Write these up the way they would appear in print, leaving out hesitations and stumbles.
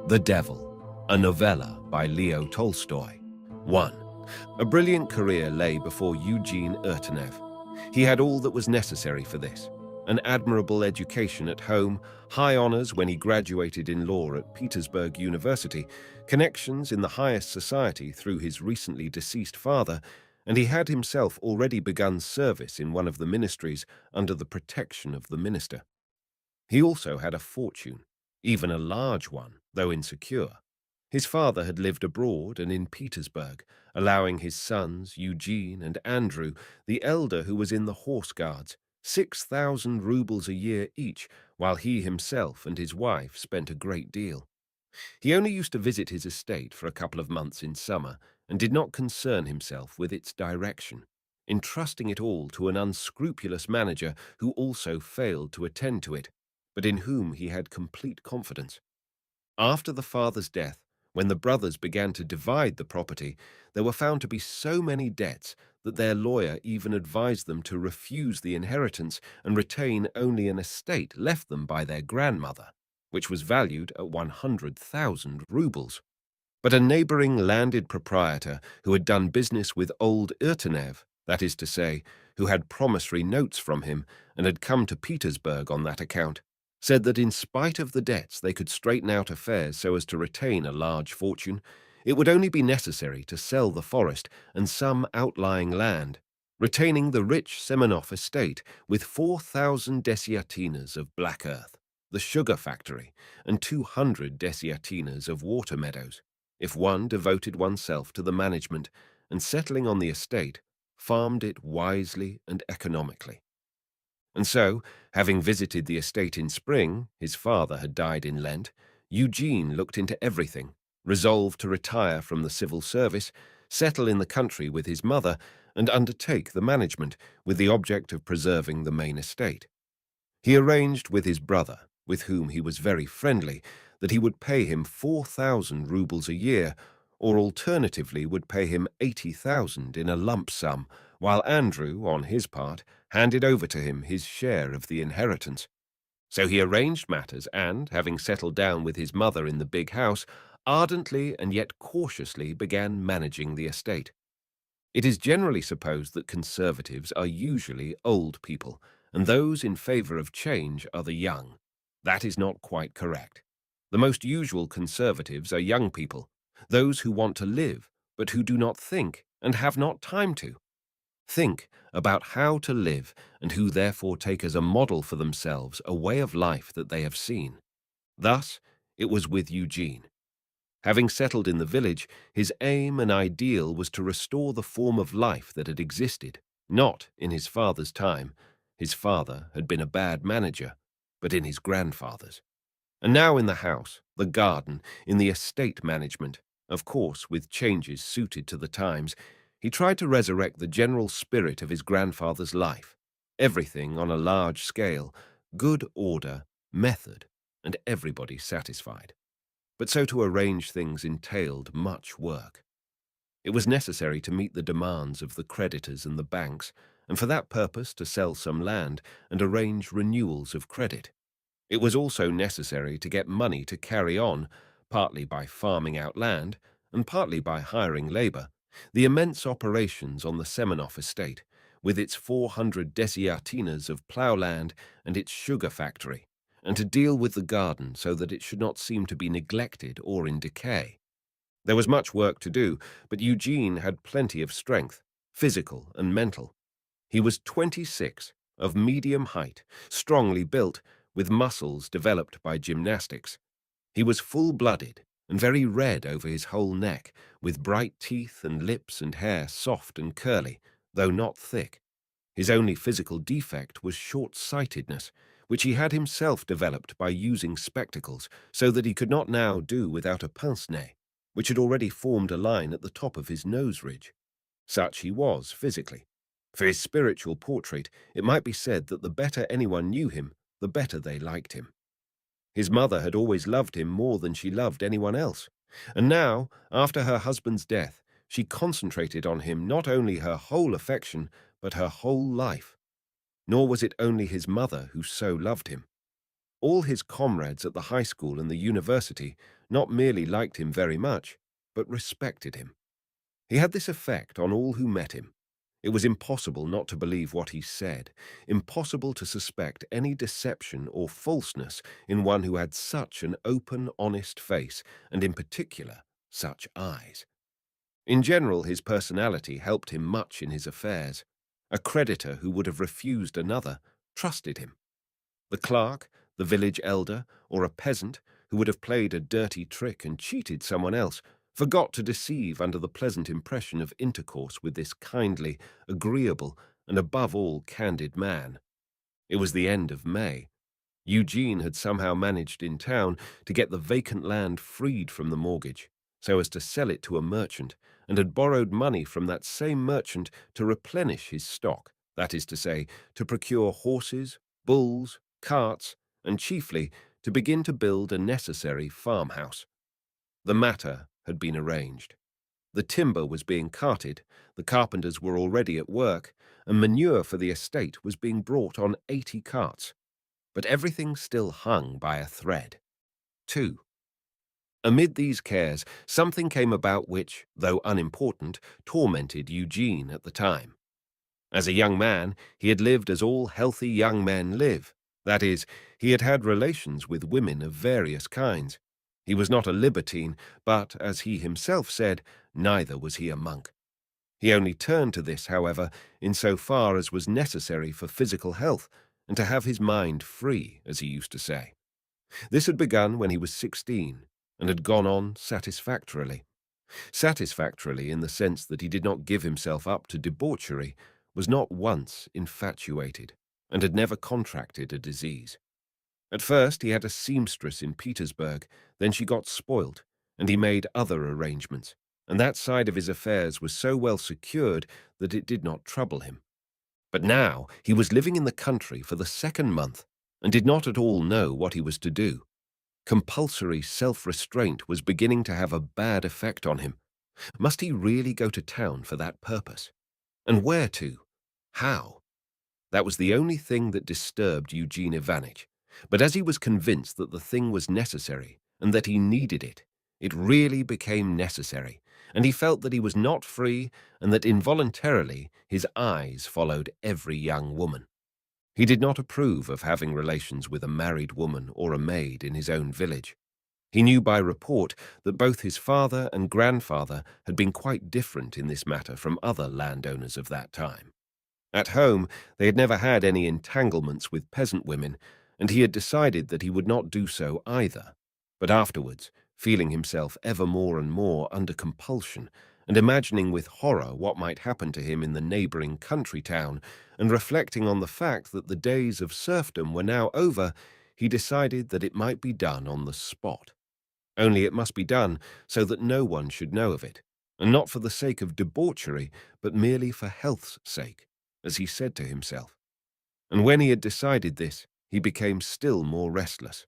The Devil, a novella by Leo Tolstoy. 1. A brilliant career lay before Eugene Irtenev. He had all that was necessary for this. An admirable education at home, high honors when he graduated in law at Petersburg University, connections in the highest society through his recently deceased father, and he had himself already begun service in one of the ministries under the protection of the minister. He also had a fortune, even a large one, though insecure. His father had lived abroad and in Petersburg, allowing his sons, Eugene and Andrew, the elder who was in the Horse Guards, 6,000 rubles a year each, while he himself and his wife spent a great deal. He only used to visit his estate for a couple of months in summer and did not concern himself with its direction, entrusting it all to an unscrupulous manager who also failed to attend to it, but in whom he had complete confidence. After the father's death, when the brothers began to divide the property, there were found to be so many debts that their lawyer even advised them to refuse the inheritance and retain only an estate left them by their grandmother, which was valued at 100,000 rubles. But a neighboring landed proprietor who had done business with old Irtenev, that is to say, who had promissory notes from him and had come to Petersburg on that account, said that in spite of the debts they could straighten out affairs so as to retain a large fortune. It would only be necessary to sell the forest and some outlying land, retaining the rich Semenov estate with 4,000 desiatinas of black earth, the sugar factory, and 200 desiatinas of water meadows, if one devoted oneself to the management and settling on the estate, farmed it wisely and economically. And so, having visited the estate in spring, his father had died in Lent, Eugene looked into everything, resolved to retire from the civil service, settle in the country with his mother, and undertake the management, with the object of preserving the main estate. He arranged with his brother, with whom he was very friendly, that he would pay him 4,000 rubles a year, or alternatively would pay him 80,000 in a lump sum, while Andrew, on his part, handed over to him his share of the inheritance. So he arranged matters and, having settled down with his mother in the big house, ardently and yet cautiously began managing the estate. It is generally supposed that conservatives are usually old people, and those in favor of change are the young. That is not quite correct. The most usual conservatives are young people, those who want to live, but who do not think and have not time to. Think about how to live and who therefore take as a model for themselves a way of life that they have seen. Thus, it was with Eugene. Having settled in the village, his aim and ideal was to restore the form of life that had existed, not in his father's time. His father had been a bad manager, but in his grandfather's. And now in the house, the garden, in the estate management, of course with changes suited to the times, he tried to resurrect the general spirit of his grandfather's life. Everything on a large scale, good order, method, and everybody satisfied. But so to arrange things entailed much work. It was necessary to meet the demands of the creditors and the banks, and for that purpose to sell some land and arrange renewals of credit. It was also necessary to get money to carry on, partly by farming out land and partly by hiring labor, the immense operations on the Semenov estate, with its 400 desiatinas of ploughland and its sugar factory, and to deal with the garden so that it should not seem to be neglected or in decay. There was much work to do, but Eugene had plenty of strength, physical and mental. He was 26, of medium height, strongly built, with muscles developed by gymnastics. He was full-blooded and very red over his whole neck, with bright teeth and lips and hair soft and curly, though not thick. His only physical defect was short-sightedness, which he had himself developed by using spectacles, so that he could not now do without a pince-nez, which had already formed a line at the top of his nose ridge. Such he was physically. For his spiritual portrait, it might be said that the better anyone knew him, the better they liked him. His mother had always loved him more than she loved anyone else, and now, after her husband's death, she concentrated on him not only her whole affection, but her whole life. Nor was it only his mother who so loved him. All his comrades at the high school and the university, not merely liked him very much, but respected him. He had this effect on all who met him. It was impossible not to believe what he said, impossible to suspect any deception or falseness in one who had such an open, honest face, and in particular, such eyes. In general, his personality helped him much in his affairs. A creditor who would have refused another trusted him. The clerk, the village elder, or a peasant who would have played a dirty trick and cheated someone else forgot to deceive under the pleasant impression of intercourse with this kindly, agreeable, and above all candid man. It was the end of May. Eugene had somehow managed in town to get the vacant land freed from the mortgage, so as to sell it to a merchant, and had borrowed money from that same merchant to replenish his stock, that is to say, to procure horses, bulls, carts, and chiefly to begin to build a necessary farmhouse. The matter had been arranged. The timber was being carted, the carpenters were already at work, and manure for the estate was being brought on 80 carts. But everything still hung by a thread. 2. Amid these cares, something came about which, though unimportant, tormented Eugene at the time. As a young man, he had lived as all healthy young men live. That is, he had had relations with women of various kinds. He was not a libertine, but, as he himself said, neither was he a monk. He only turned to this, however, in so far as was necessary for physical health, and to have his mind free, as he used to say. This had begun when he was 16, and had gone on satisfactorily. Satisfactorily in the sense that he did not give himself up to debauchery, was not once infatuated, and had never contracted a disease. At first he had a seamstress in Petersburg, then she got spoilt, and he made other arrangements, and that side of his affairs was so well secured that it did not trouble him. But now he was living in the country for the second month, and did not at all know what he was to do. Compulsory self-restraint was beginning to have a bad effect on him. Must he really go to town for that purpose? And where to? How? That was the only thing that disturbed Eugene Ivanitch. But as he was convinced that the thing was necessary, and that he needed it, it really became necessary, and he felt that he was not free, and that involuntarily his eyes followed every young woman. He did not approve of having relations with a married woman or a maid in his own village. He knew by report that both his father and grandfather had been quite different in this matter from other landowners of that time. At home, they had never had any entanglements with peasant women, and he had decided that he would not do so either. But afterwards, feeling himself ever more and more under compulsion, and imagining with horror what might happen to him in the neighbouring country town, and reflecting on the fact that the days of serfdom were now over, he decided that it might be done on the spot. Only it must be done so that no one should know of it, and not for the sake of debauchery, but merely for health's sake, as he said to himself. And when he had decided this, he became still more restless.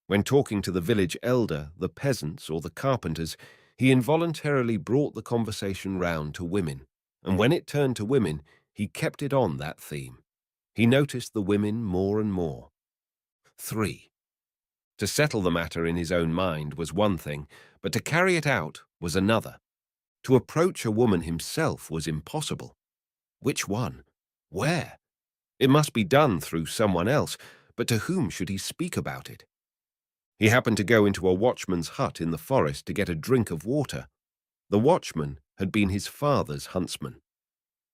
When talking to the village elder, the peasants, or the carpenters, he involuntarily brought the conversation round to women, and when it turned to women, he kept it on that theme. He noticed the women more and more. 3. To settle the matter in his own mind was one thing, but to carry it out was another. To approach a woman himself was impossible. Which one? Where? It must be done through someone else, but to whom should he speak about it? He happened to go into a watchman's hut in the forest to get a drink of water. The watchman had been his father's huntsman.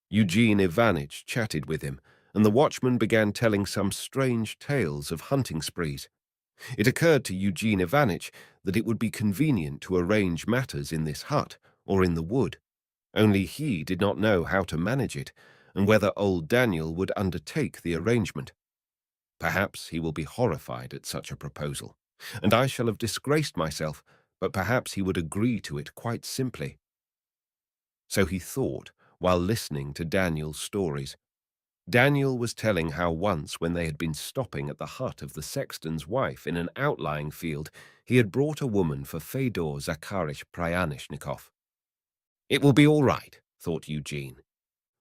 Eugene Irtenev chatted with him, and the watchman began telling some strange tales of hunting sprees. It occurred to Eugene Irtenev that it would be convenient to arrange matters in this hut or in the wood. Only he did not know how to manage it, and whether old Daniel would undertake the arrangement. Perhaps he will be horrified at such a proposal, and I shall have disgraced myself, but perhaps he would agree to it quite simply. So he thought, while listening to Daniel's stories. Daniel was telling how once, when they had been stopping at the hut of the sexton's wife in an outlying field, he had brought a woman for Fedor Zakharich Pryanishnikov. It will be all right, thought Eugene.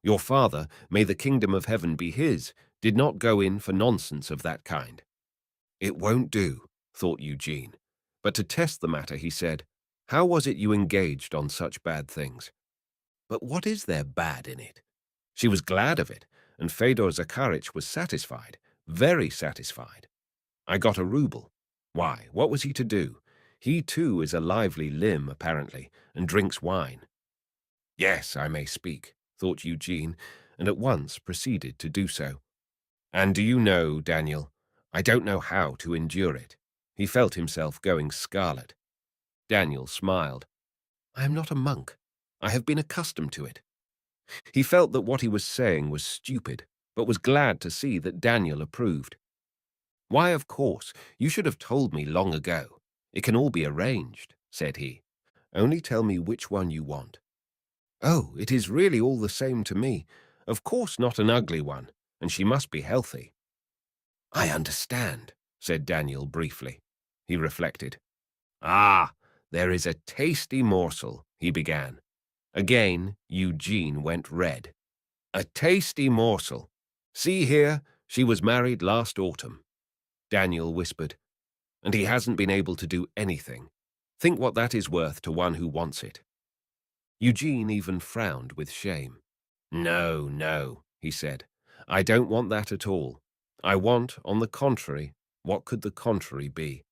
Your father, may the kingdom of heaven be his, did not go in for nonsense of that kind. It won't do, thought Eugene, But to test the matter, he said, "How was it you engaged on such bad things?" "But what is there bad in it?" She was glad of it, and Fedor Zakharich was satisfied, very satisfied. "I got a rouble." Why, what was he to do? He too is a lively limb, apparently, and drinks wine. "Yes, I may speak," thought Eugene, and at once proceeded to do so. "And do you know, Daniel, I don't know how to endure it." He felt himself going scarlet. Daniel smiled. "I am not a monk. I have been accustomed to it." He felt that what he was saying was stupid, but was glad to see that Daniel approved. "Why, of course, you should have told me long ago. It can all be arranged," said he. "Only tell me which one you want." "Oh, it is really all the same to me. Of course not an ugly one, and she must be healthy." "I understand," said Daniel briefly. He reflected. "Ah, there is a tasty morsel," he began. Again, Eugene went red. "A tasty morsel. See here, she was married last autumn." Daniel whispered, "And he hasn't been able to do anything. Think what that is worth to one who wants it." Eugene even frowned with shame. "No, no," he said. "I don't want that at all. I want, on the contrary, what could the contrary be?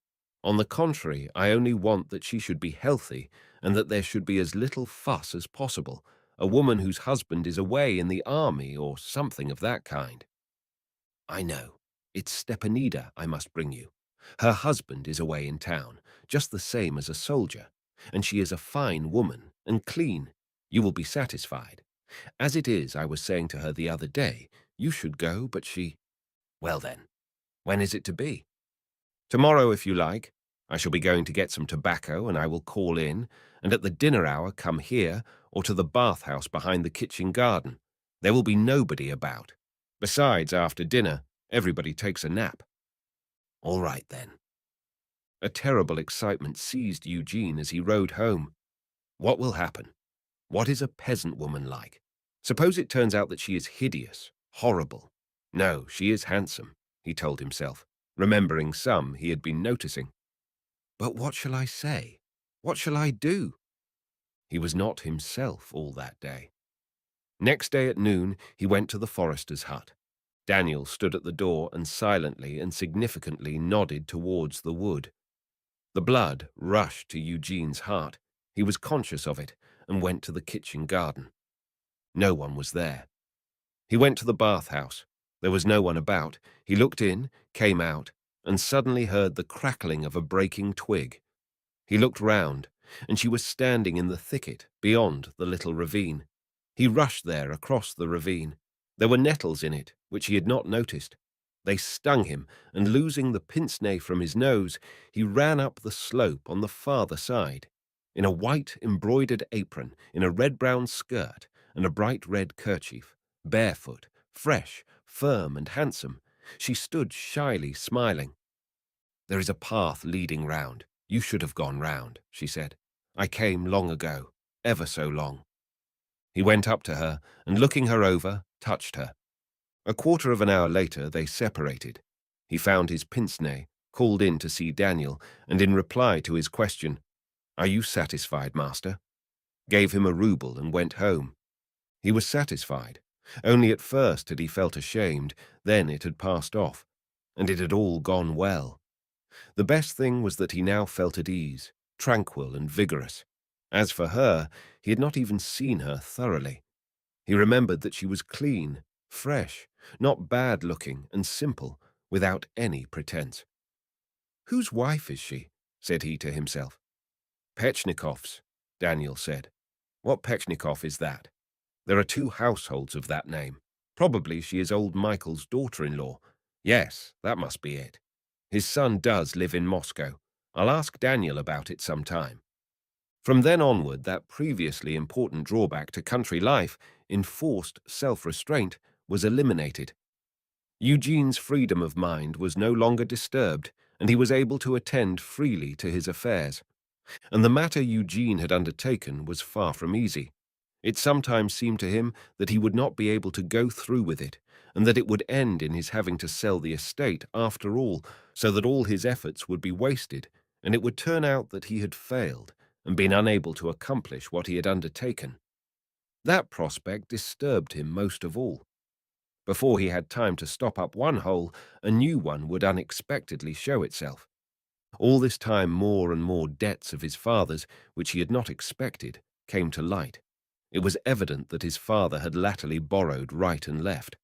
On the contrary, I only want that she should be healthy and that there should be as little fuss as possible, a woman whose husband is away in the army or something of that kind." "I know. It's Stepanida I must bring you. Her husband is away in town, just the same as a soldier, and she is a fine woman and clean. You will be satisfied. As it is, I was saying to her the other day, you should go, but she—" "Well then, when is it to be?" "Tomorrow, if you like. I shall be going to get some tobacco, and I will call in, and at the dinner hour come here or to the bathhouse behind the kitchen garden. There will be nobody about. Besides, after dinner, everybody takes a nap." "All right, then." A terrible excitement seized Eugene as he rode home. What will happen? What is a peasant woman like? Suppose it turns out that she is hideous, horrible. No, she is handsome, he told himself, remembering some he had been noticing. But what shall I say? What shall I do? He was not himself all that day. Next day at noon, he went to the forester's hut. Daniel stood at the door and silently and significantly nodded towards the wood. The blood rushed to Eugene's heart. He was conscious of it and went to the kitchen garden. No one was there. He went to the bathhouse. There was no one about. He looked in, came out, and suddenly heard the crackling of a breaking twig. He looked round, and she was standing in the thicket beyond the little ravine. He rushed there across the ravine. There were nettles in it, which he had not noticed. They stung him, and losing the pince-nez from his nose, he ran up the slope on the farther side. In a white embroidered apron, in a red-brown skirt, and a bright red kerchief, barefoot, fresh, firm, and handsome, she stood shyly smiling. "There is a path leading round. You should have gone round," she said. "I came long ago, ever so long." He went up to her, and looking her over, touched her. A quarter of an hour later, they separated. He found his pince-nez, called in to see Daniel, and in reply to his question, "Are you satisfied, master?" gave him a rouble and went home. He was satisfied. Only at first had he felt ashamed, then it had passed off, and it had all gone well. The best thing was that he now felt at ease, tranquil and vigorous. As for her, he had not even seen her thoroughly. He remembered that she was clean, fresh, not bad-looking and simple, without any pretense. "Whose wife is she?" said he to himself. "Petchnikov's," Daniel said. "What Petchnikov is that? There are 2 households of that name. Probably she is old Michael's daughter-in-law. Yes, that must be it. His son does live in Moscow. I'll ask Daniel about it some time." From then onward, that previously important drawback to country life, enforced self-restraint, was eliminated. Eugene's freedom of mind was no longer disturbed, and he was able to attend freely to his affairs. And the matter Eugene had undertaken was far from easy. It sometimes seemed to him that he would not be able to go through with it, and that it would end in his having to sell the estate after all, so that all his efforts would be wasted, and it would turn out that he had failed and been unable to accomplish what he had undertaken. That prospect disturbed him most of all. Before he had time to stop up one hole, a new one would unexpectedly show itself. All this time more and more debts of his father's, which he had not expected, came to light. It was evident that his father had latterly borrowed right and left.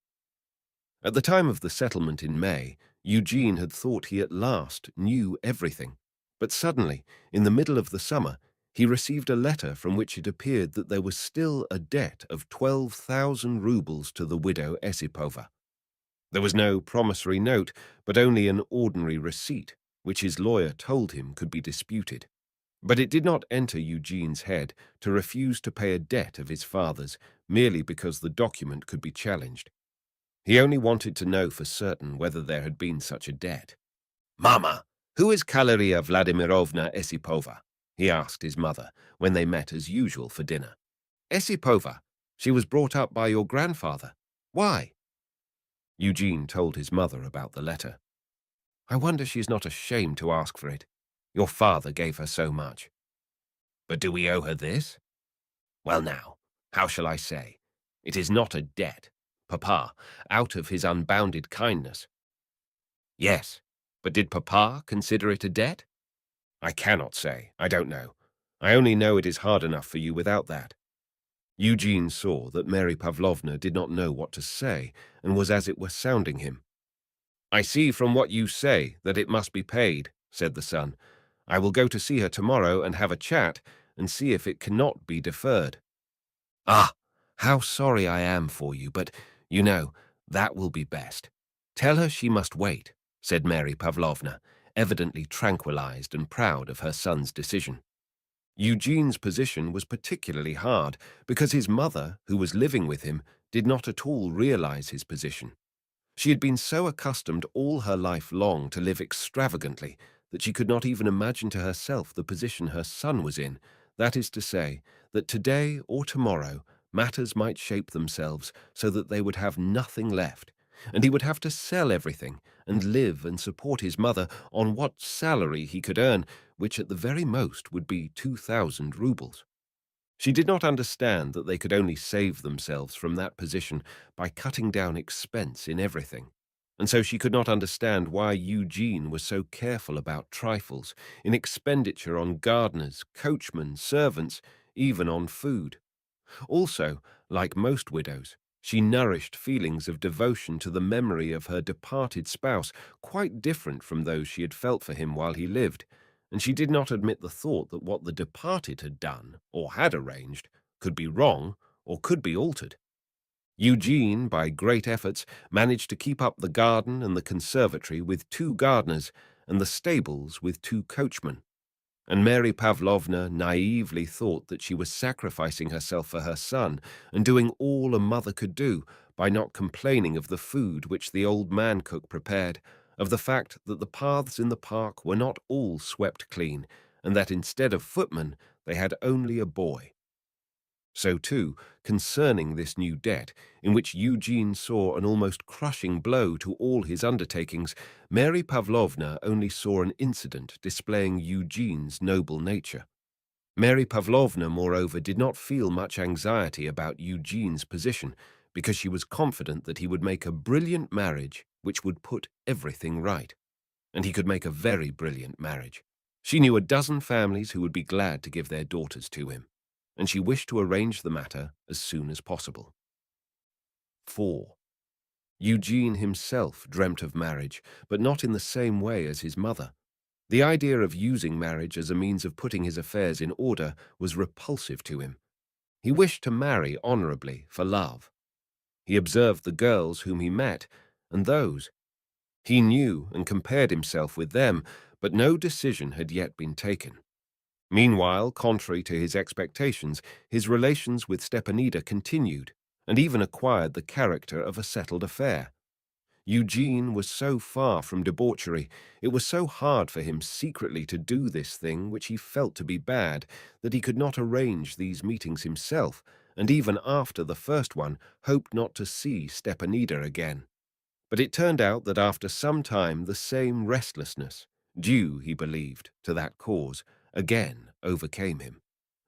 At the time of the settlement in May, Eugene had thought he at last knew everything. But suddenly, in the middle of the summer, he received a letter from which it appeared that there was still a debt of 12,000 rubles to the widow Esipova. There was no promissory note, but only an ordinary receipt, which his lawyer told him could be disputed. But it did not enter Eugene's head to refuse to pay a debt of his father's merely because the document could be challenged. He only wanted to know for certain whether there had been such a debt. "Mama, who is Kalaria Vladimirovna Esipova?" he asked his mother when they met as usual for dinner. "Esipova. She was brought up by your grandfather. Why?" Eugene told his mother about the letter. "I wonder she is not ashamed to ask for it. Your father gave her so much." "But do we owe her this?" "Well now, how shall I say? It is not a debt. Papa, out of his unbounded kindness." "Yes, but did Papa consider it a debt?" "I cannot say. I don't know. I only know it is hard enough for you without that." Eugene saw that Mary Pavlovna did not know what to say and was as it were sounding him. "I see from what you say that it must be paid," said the son. "I will go to see her tomorrow and have a chat and see if it cannot be deferred." "Ah, how sorry I am for you, but, you know, that will be best. Tell her she must wait," said Mary Pavlovna, evidently tranquilized and proud of her son's decision. Eugene's position was particularly hard because his mother, who was living with him, did not at all realize his position. She had been so accustomed all her life long to live extravagantly that she could not even imagine to herself the position her son was in, that is to say, that today or tomorrow matters might shape themselves so that they would have nothing left, and he would have to sell everything and live and support his mother on what salary he could earn, which at the very most would be 2,000 rubles. She did not understand that they could only save themselves from that position by cutting down expense in everything, and so she could not understand why Eugene was so careful about trifles, in expenditure on gardeners, coachmen, servants, even on food. Also, like most widows, she nourished feelings of devotion to the memory of her departed spouse quite different from those she had felt for him while he lived, and she did not admit the thought that what the departed had done, or had arranged, could be wrong or could be altered. Eugene, by great efforts, managed to keep up the garden and the conservatory with 2 gardeners and the stables with 2 coachmen, and Mary Pavlovna naively thought that she was sacrificing herself for her son and doing all a mother could do by not complaining of the food which the old man-cook prepared, of the fact that the paths in the park were not all swept clean, and that instead of footmen they had only a boy. So, too, concerning this new debt, in which Eugene saw an almost crushing blow to all his undertakings, Mary Pavlovna only saw an incident displaying Eugene's noble nature. Mary Pavlovna, moreover, did not feel much anxiety about Eugene's position, because she was confident that he would make a brilliant marriage which would put everything right. And he could make a very brilliant marriage. She knew a dozen families who would be glad to give their daughters to him, and she wished to arrange the matter as soon as possible. 4. Eugene himself dreamt of marriage, but not in the same way as his mother. The idea of using marriage as a means of putting his affairs in order was repulsive to him. He wished to marry honorably for love. He observed the girls whom he met, and those. He knew and compared himself with them, but no decision had yet been taken. Meanwhile, contrary to his expectations, his relations with Stepanida continued, and even acquired the character of a settled affair. Eugene was so far from debauchery, it was so hard for him secretly to do this thing which he felt to be bad, that he could not arrange these meetings himself, and even after the first one hoped not to see Stepanida again. But it turned out that after some time the same restlessness, due, he believed, to that cause, again overcame him.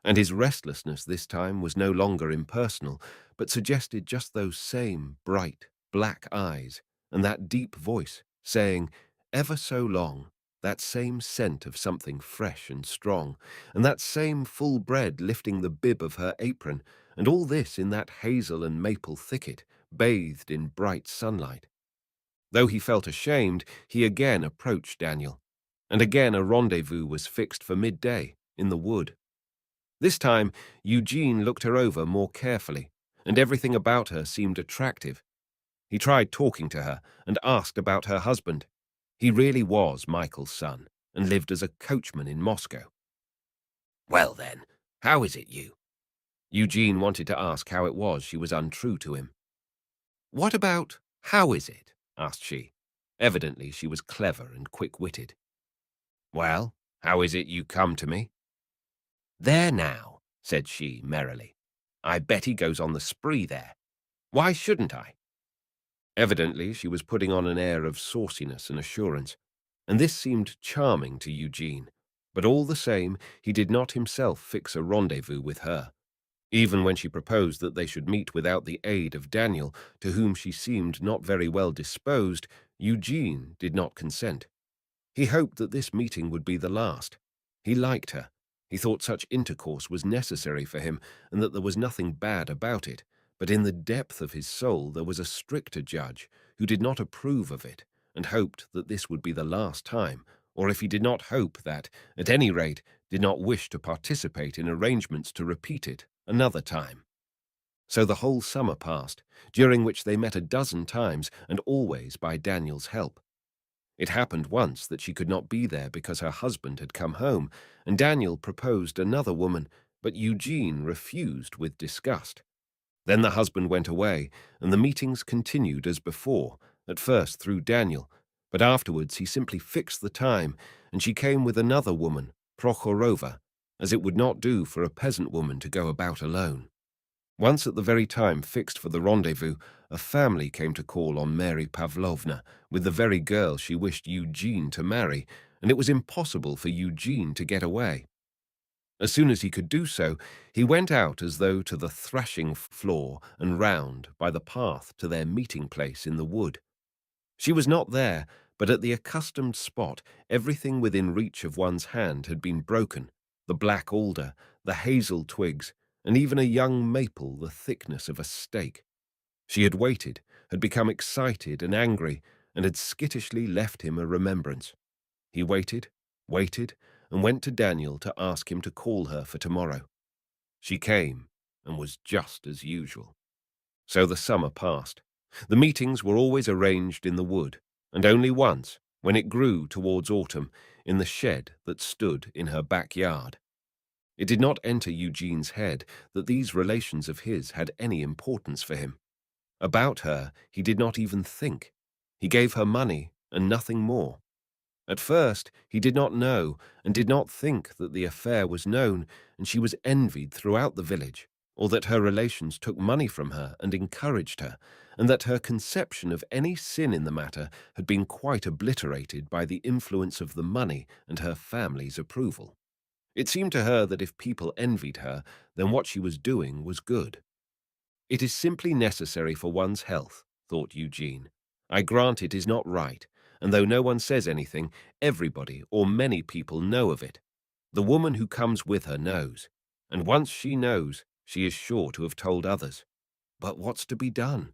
And his restlessness this time was no longer impersonal, but suggested just those same bright, black eyes and that deep voice saying, ever so long, that same scent of something fresh and strong, and that same full bread lifting the bib of her apron, and all this in that hazel and maple thicket, bathed in bright sunlight. Though he felt ashamed, he again approached Daniel, and again a rendezvous was fixed for midday in the wood. This time, Eugene looked her over more carefully, and everything about her seemed attractive. He tried talking to her and asked about her husband. He really was Michael's son and lived as a coachman in Moscow. Well then, how is it you? Eugene wanted to ask how it was she was untrue to him. What about how is it? Asked she. Evidently she was clever and quick-witted. Well, how is it you come to me? There now, said she merrily. I bet he goes on the spree there. Why shouldn't I? Evidently she was putting on an air of sauciness and assurance, and this seemed charming to Eugene. But all the same, he did not himself fix a rendezvous with her. Even when she proposed that they should meet without the aid of Daniel, to whom she seemed not very well disposed, Eugene did not consent. He hoped that this meeting would be the last. He liked her. He thought such intercourse was necessary for him, and that there was nothing bad about it. But in the depth of his soul there was a stricter judge, who did not approve of it, and hoped that this would be the last time, or if he did not hope that, at any rate, did not wish to participate in arrangements to repeat it another time. So the whole summer passed, during which they met a dozen times, and always by Daniel's help. It happened once that she could not be there because her husband had come home, and Daniel proposed another woman, but Eugene refused with disgust. Then the husband went away, and the meetings continued as before, at first through Daniel, but afterwards he simply fixed the time, and she came with another woman, Prokhorova, as it would not do for a peasant woman to go about alone. Once at the very time fixed for the rendezvous, a family came to call on Mary Pavlovna with the very girl she wished Eugene to marry, and it was impossible for Eugene to get away. As soon as he could do so, he went out as though to the thrashing floor and round by the path to their meeting place in the wood. She was not there, but at the accustomed spot everything within reach of one's hand had been broken, the black alder, the hazel twigs, and even a young maple the thickness of a stake. She had waited, had become excited and angry, and had skittishly left him a remembrance. He waited, and went to Daniel to ask him to call her for tomorrow. She came, and was just as usual. So the summer passed. The meetings were always arranged in the wood, and only once, when it grew towards autumn, in the shed that stood in her backyard. It did not enter Eugene's head that these relations of his had any importance for him. About her he did not even think. He gave her money and nothing more. At first he did not know and did not think that the affair was known, and she was envied throughout the village, or that her relations took money from her and encouraged her, and that her conception of any sin in the matter had been quite obliterated by the influence of the money and her family's approval. It seemed to her that if people envied her, then what she was doing was good. It is simply necessary for one's health, thought Eugene. I grant it is not right, and though no one says anything, everybody or many people know of it. The woman who comes with her knows, and once she knows, she is sure to have told others. But what's to be done?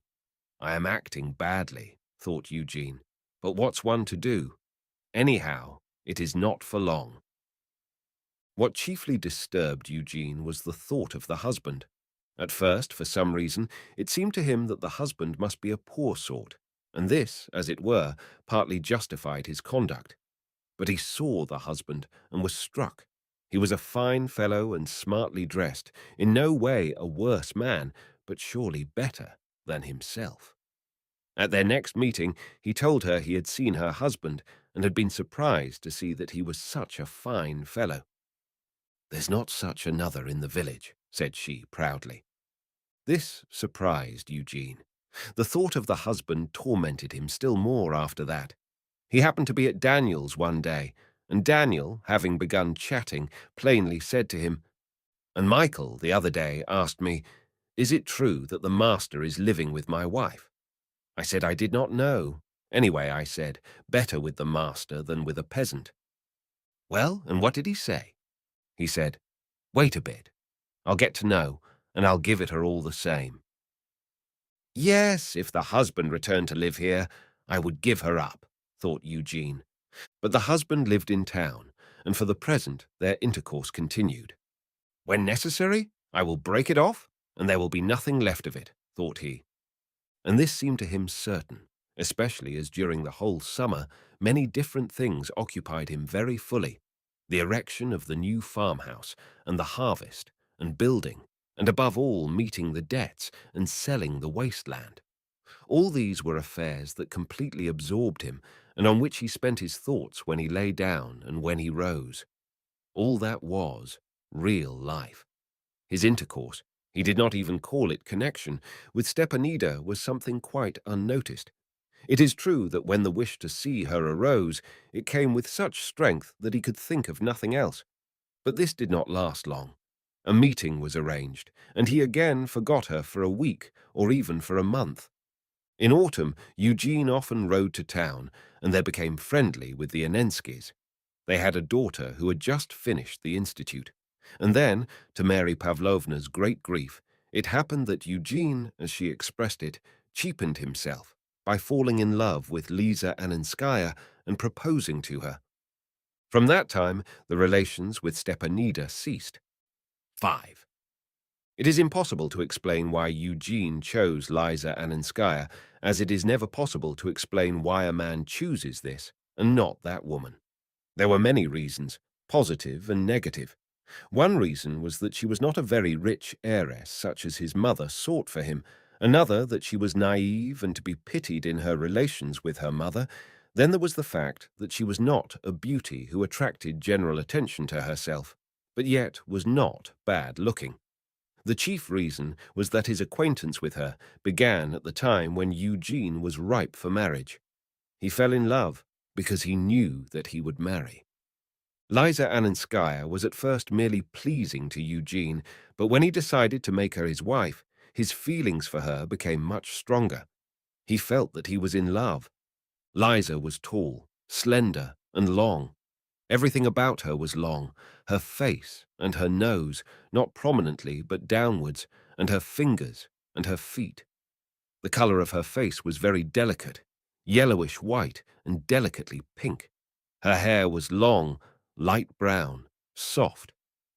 I am acting badly, thought Eugene, but what's one to do? Anyhow, it is not for long. What chiefly disturbed Eugene was the thought of the husband. At first, for some reason, it seemed to him that the husband must be a poor sort, and this, as it were, partly justified his conduct. But he saw the husband and was struck. He was a fine fellow and smartly dressed, in no way a worse man, but surely better than himself. At their next meeting, he told her he had seen her husband and had been surprised to see that he was such a fine fellow. There's not such another in the village, said she proudly. This surprised Eugene. The thought of the husband tormented him still more after that. He happened to be at Daniel's one day, and Daniel, having begun chatting, plainly said to him, "And Michael, the other day, asked me, 'Is it true that the master is living with my wife?' I said I did not know. Anyway, I said, better with the master than with a peasant." "Well, and what did he say?" He said, "Wait a bit. I'll get to know, and I'll give it her all the same." Yes, if the husband returned to live here, I would give her up, thought Eugene. But the husband lived in town, and for the present their intercourse continued. "When necessary, I will break it off, and there will be nothing left of it," thought he. And this seemed to him certain, especially as during the whole summer many different things occupied him very fully: the erection of the new farmhouse, and the harvest, and building, and above all meeting the debts and selling the wasteland. All these were affairs that completely absorbed him, and on which he spent his thoughts when he lay down and when he rose. All that was real life. His intercourse, he did not even call it connection, with Stepanida was something quite unnoticed. It is true that when the wish to see her arose, it came with such strength that he could think of nothing else. But this did not last long. A meeting was arranged, and he again forgot her for a week or even for a month. In autumn, Eugene often rode to town, and they became friendly with the Anenskys. They had a daughter who had just finished the institute. And then, to Mary Pavlovna's great grief, it happened that Eugene, as she expressed it, cheapened himself by falling in love with Liza Anenskaya and proposing to her. From that time, the relations with Stepanida ceased. 5. It is impossible to explain why Eugene chose Liza Anenskaya, as it is never possible to explain why a man chooses this and not that woman. There were many reasons, positive and negative. One reason was that she was not a very rich heiress such as his mother sought for him, another that she was naive and to be pitied in her relations with her mother. Then there was the fact that she was not a beauty who attracted general attention to herself, but yet was not bad-looking. The chief reason was that his acquaintance with her began at the time when Eugene was ripe for marriage. He fell in love because he knew that he would marry. Liza Anenskaya was at first merely pleasing to Eugene, but when he decided to make her his wife, his feelings for her became much stronger. He felt that he was in love. Liza was tall, slender, and long. Everything about her was long, her face and her nose, not prominently but downwards, and her fingers and her feet. The color of her face was very delicate, yellowish white and delicately pink. Her hair was long, light brown, soft,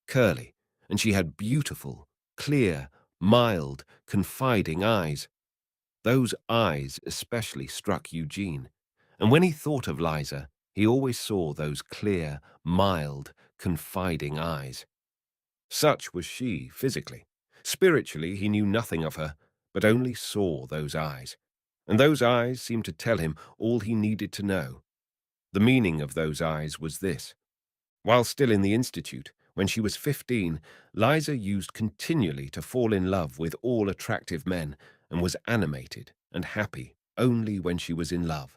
curly, and she had beautiful, clear, mild, confiding eyes. Those eyes especially struck Eugene, and when he thought of Liza, he always saw those clear, mild, confiding eyes. Such was she physically. Spiritually, he knew nothing of her, but only saw those eyes. And those eyes seemed to tell him all he needed to know. The meaning of those eyes was this. While still in the institute, when she was 15, Liza used continually to fall in love with all attractive men and was animated and happy only when she was in love.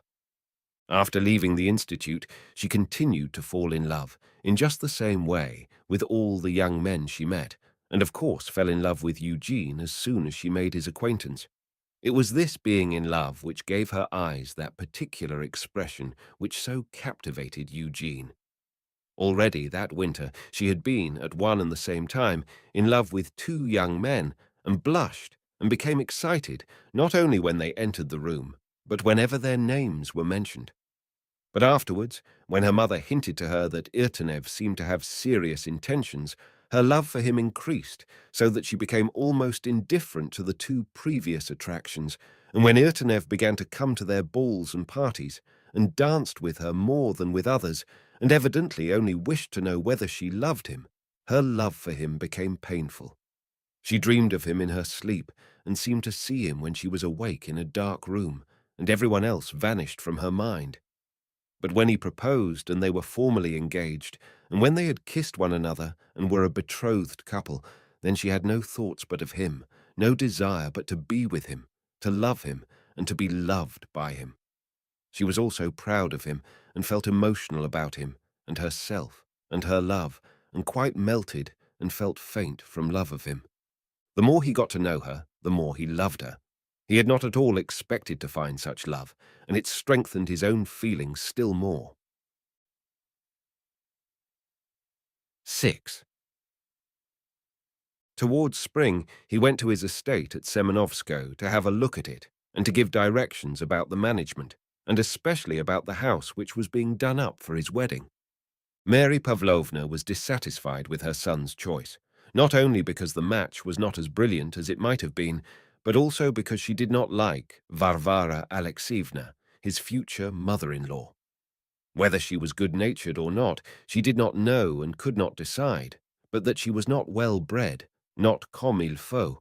After leaving the institute, she continued to fall in love, in just the same way, with all the young men she met, and of course fell in love with Eugene as soon as she made his acquaintance. It was this being in love which gave her eyes that particular expression which so captivated Eugene. Already that winter she had been, at one and the same time, in love with two young men, and blushed and became excited, not only when they entered the room, but whenever their names were mentioned. But afterwards, when her mother hinted to her that Irtenev seemed to have serious intentions, her love for him increased, so that she became almost indifferent to the two previous attractions, and when Irtenev began to come to their balls and parties, and danced with her more than with others, and evidently only wished to know whether she loved him, her love for him became painful. She dreamed of him in her sleep, and seemed to see him when she was awake in a dark room, and everyone else vanished from her mind. But when he proposed and they were formally engaged, and when they had kissed one another and were a betrothed couple, then she had no thoughts but of him, no desire but to be with him, to love him, and to be loved by him. She was also proud of him and felt emotional about him, and herself, and her love, and quite melted and felt faint from love of him. The more he got to know her, the more he loved her. He had not at all expected to find such love, and it strengthened his own feelings still more. 6. Towards spring, he went to his estate at Semenovsko to have a look at it and to give directions about the management, and especially about the house which was being done up for his wedding. Mary Pavlovna was dissatisfied with her son's choice, not only because the match was not as brilliant as it might have been, but also because she did not like Varvara Alexeyevna, his future mother-in-law. Whether she was good-natured or not, she did not know and could not decide, but that she was not well-bred, not comme il faut,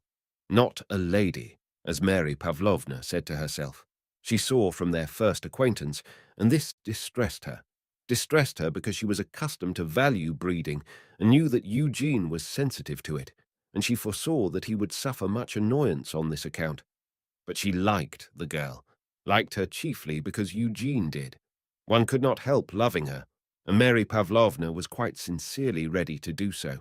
not a lady, as Mary Pavlovna said to herself. She saw from their first acquaintance, and this distressed her because she was accustomed to value breeding and knew that Eugene was sensitive to it, and she foresaw that he would suffer much annoyance on this account. But she liked the girl, liked her chiefly because Eugene did. One could not help loving her, and Mary Pavlovna was quite sincerely ready to do so.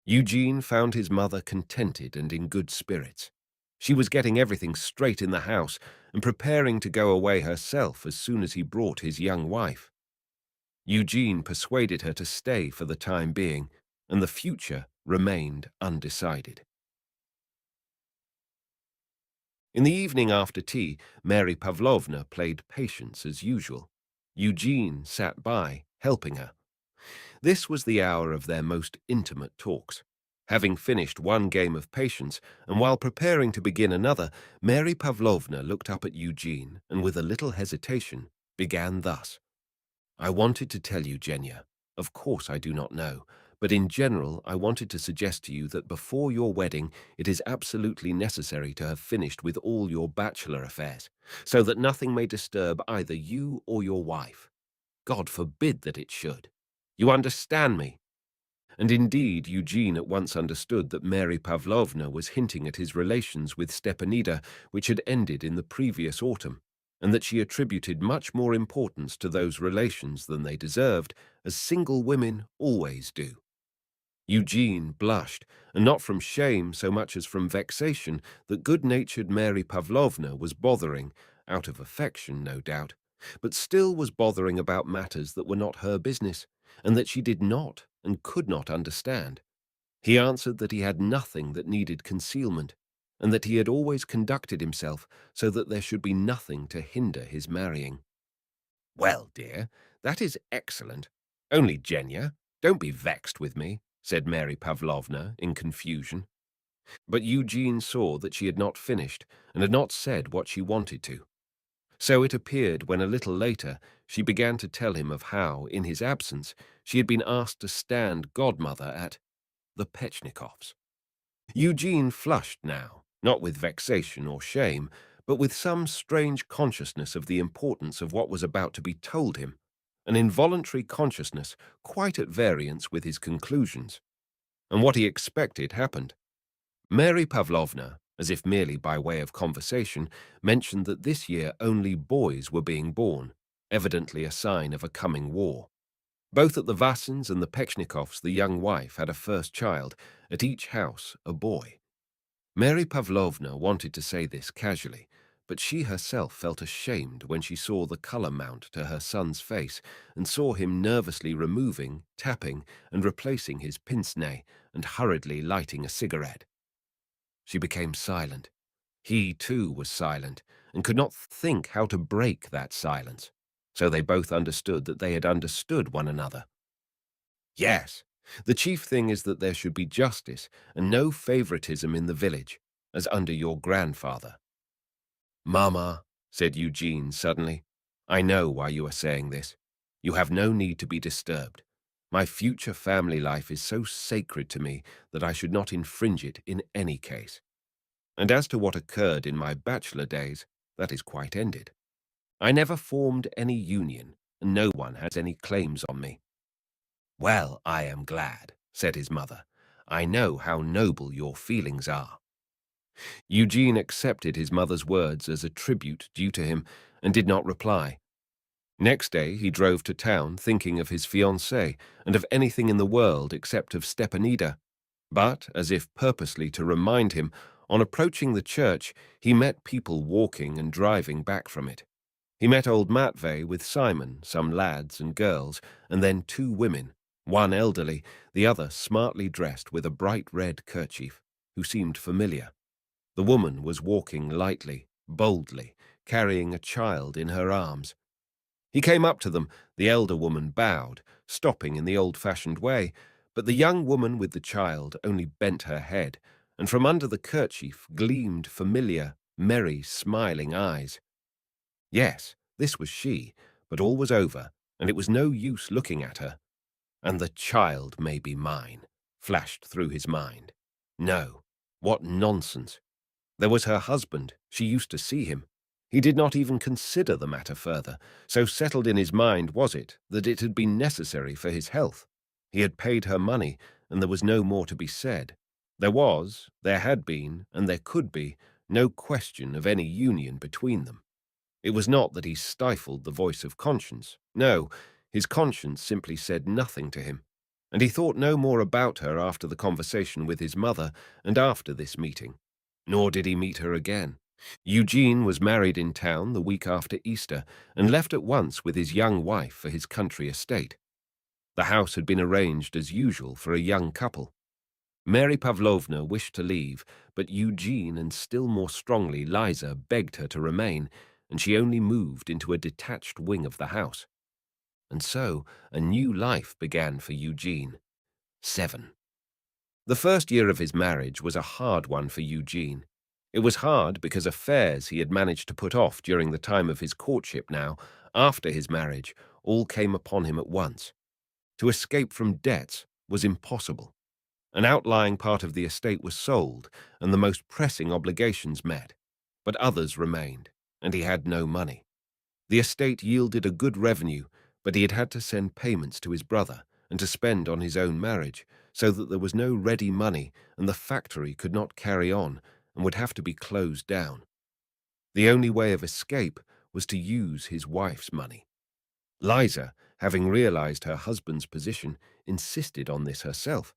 Eugene found his mother contented and in good spirits. She was getting everything straight in the house and preparing to go away herself as soon as he brought his young wife. Eugene persuaded her to stay for the time being, and the future remained undecided. In the evening after tea, Mary Pavlovna played patience as usual. Eugene sat by, helping her. This was the hour of their most intimate talks. Having finished one game of patience, and while preparing to begin another, Mary Pavlovna looked up at Eugene and, with a little hesitation, began thus. I wanted to tell you, Genya, of course I do not know, but in general I wanted to suggest to you that before your wedding it is absolutely necessary to have finished with all your bachelor affairs, so that nothing may disturb either you or your wife. God forbid that it should. You understand me? And indeed, Eugene at once understood that Mary Pavlovna was hinting at his relations with Stepanida, which had ended in the previous autumn, and that she attributed much more importance to those relations than they deserved, as single women always do. Eugene blushed, and not from shame so much as from vexation that good-natured Mary Pavlovna was bothering, out of affection, no doubt, but still was bothering about matters that were not her business, and that she did not and could not understand. He answered that he had nothing that needed concealment, and that he had always conducted himself so that there should be nothing to hinder his marrying. Well, dear, that is excellent. Only, Genya, don't be vexed with me, said Mary Pavlovna in confusion. But Eugene saw that she had not finished and had not said what she wanted to. So it appeared when a little later she began to tell him of how, in his absence, she had been asked to stand godmother at the Petchnikovs. Eugene flushed now, not with vexation or shame, but with some strange consciousness of the importance of what was about to be told him, an involuntary consciousness quite at variance with his conclusions. And what he expected happened. Mary Pavlovna, as if merely by way of conversation, mentioned that this year only boys were being born, evidently a sign of a coming war. Both at the Vassins and the Petchnikovs the young wife had a first child, at each house a boy. Mary Pavlovna wanted to say this casually, but she herself felt ashamed when she saw the colour mount to her son's face and saw him nervously removing, tapping, and replacing his pince-nez and hurriedly lighting a cigarette. She became silent. He, too, was silent, and could not think how to break that silence. So they both understood that they had understood one another. Yes, the chief thing is that there should be justice and no favoritism in the village, as under your grandfather. Mama, said Eugene suddenly, I know why you are saying this. You have no need to be disturbed. My future family life is so sacred to me that I should not infringe it in any case. And as to what occurred in my bachelor days, that is quite ended. I never formed any union, and no one has any claims on me. Well, I am glad, said his mother. I know how noble your feelings are. Eugene accepted his mother's words as a tribute due to him and did not reply. Next day he drove to town thinking of his fiancée and of anything in the world except of Stepanida. But, as if purposely to remind him, on approaching the church he met people walking and driving back from it. He met old Matvey with Simon, some lads and girls, and then two women, one elderly, the other smartly dressed with a bright red kerchief, who seemed familiar. The woman was walking lightly, boldly, carrying a child in her arms. He came up to them. The elder woman bowed, stopping in the old-fashioned way, but the young woman with the child only bent her head, and from under the kerchief gleamed familiar, merry, smiling eyes. Yes, this was she, but all was over, and it was no use looking at her. And the child may be mine, flashed through his mind. No, what nonsense. There was her husband. She used to see him. He did not even consider the matter further, so settled in his mind was it that it had been necessary for his health. He had paid her money, and there was no more to be said. There had been, and there could be, no question of any union between them. It was not that he stifled the voice of conscience. No, his conscience simply said nothing to him, and he thought no more about her after the conversation with his mother and after this meeting. Nor did he meet her again. Eugene was married in town the week after Easter and left at once with his young wife for his country estate. The house had been arranged as usual for a young couple. Mary Pavlovna wished to leave, but Eugene and still more strongly Liza begged her to remain, and she only moved into a detached wing of the house. And so a new life began for Eugene. 7. The first year of his marriage was a hard one for Eugene. It was hard because affairs he had managed to put off during the time of his courtship now, after his marriage, all came upon him at once. To escape from debts was impossible. An outlying part of the estate was sold, and the most pressing obligations met, but others remained, and he had no money. The estate yielded a good revenue, but he had had to send payments to his brother and to spend on his own marriage, so that there was no ready money, and the factory could not carry on and would have to be closed down. The only way of escape was to use his wife's money. Liza, having realized her husband's position, insisted on this herself.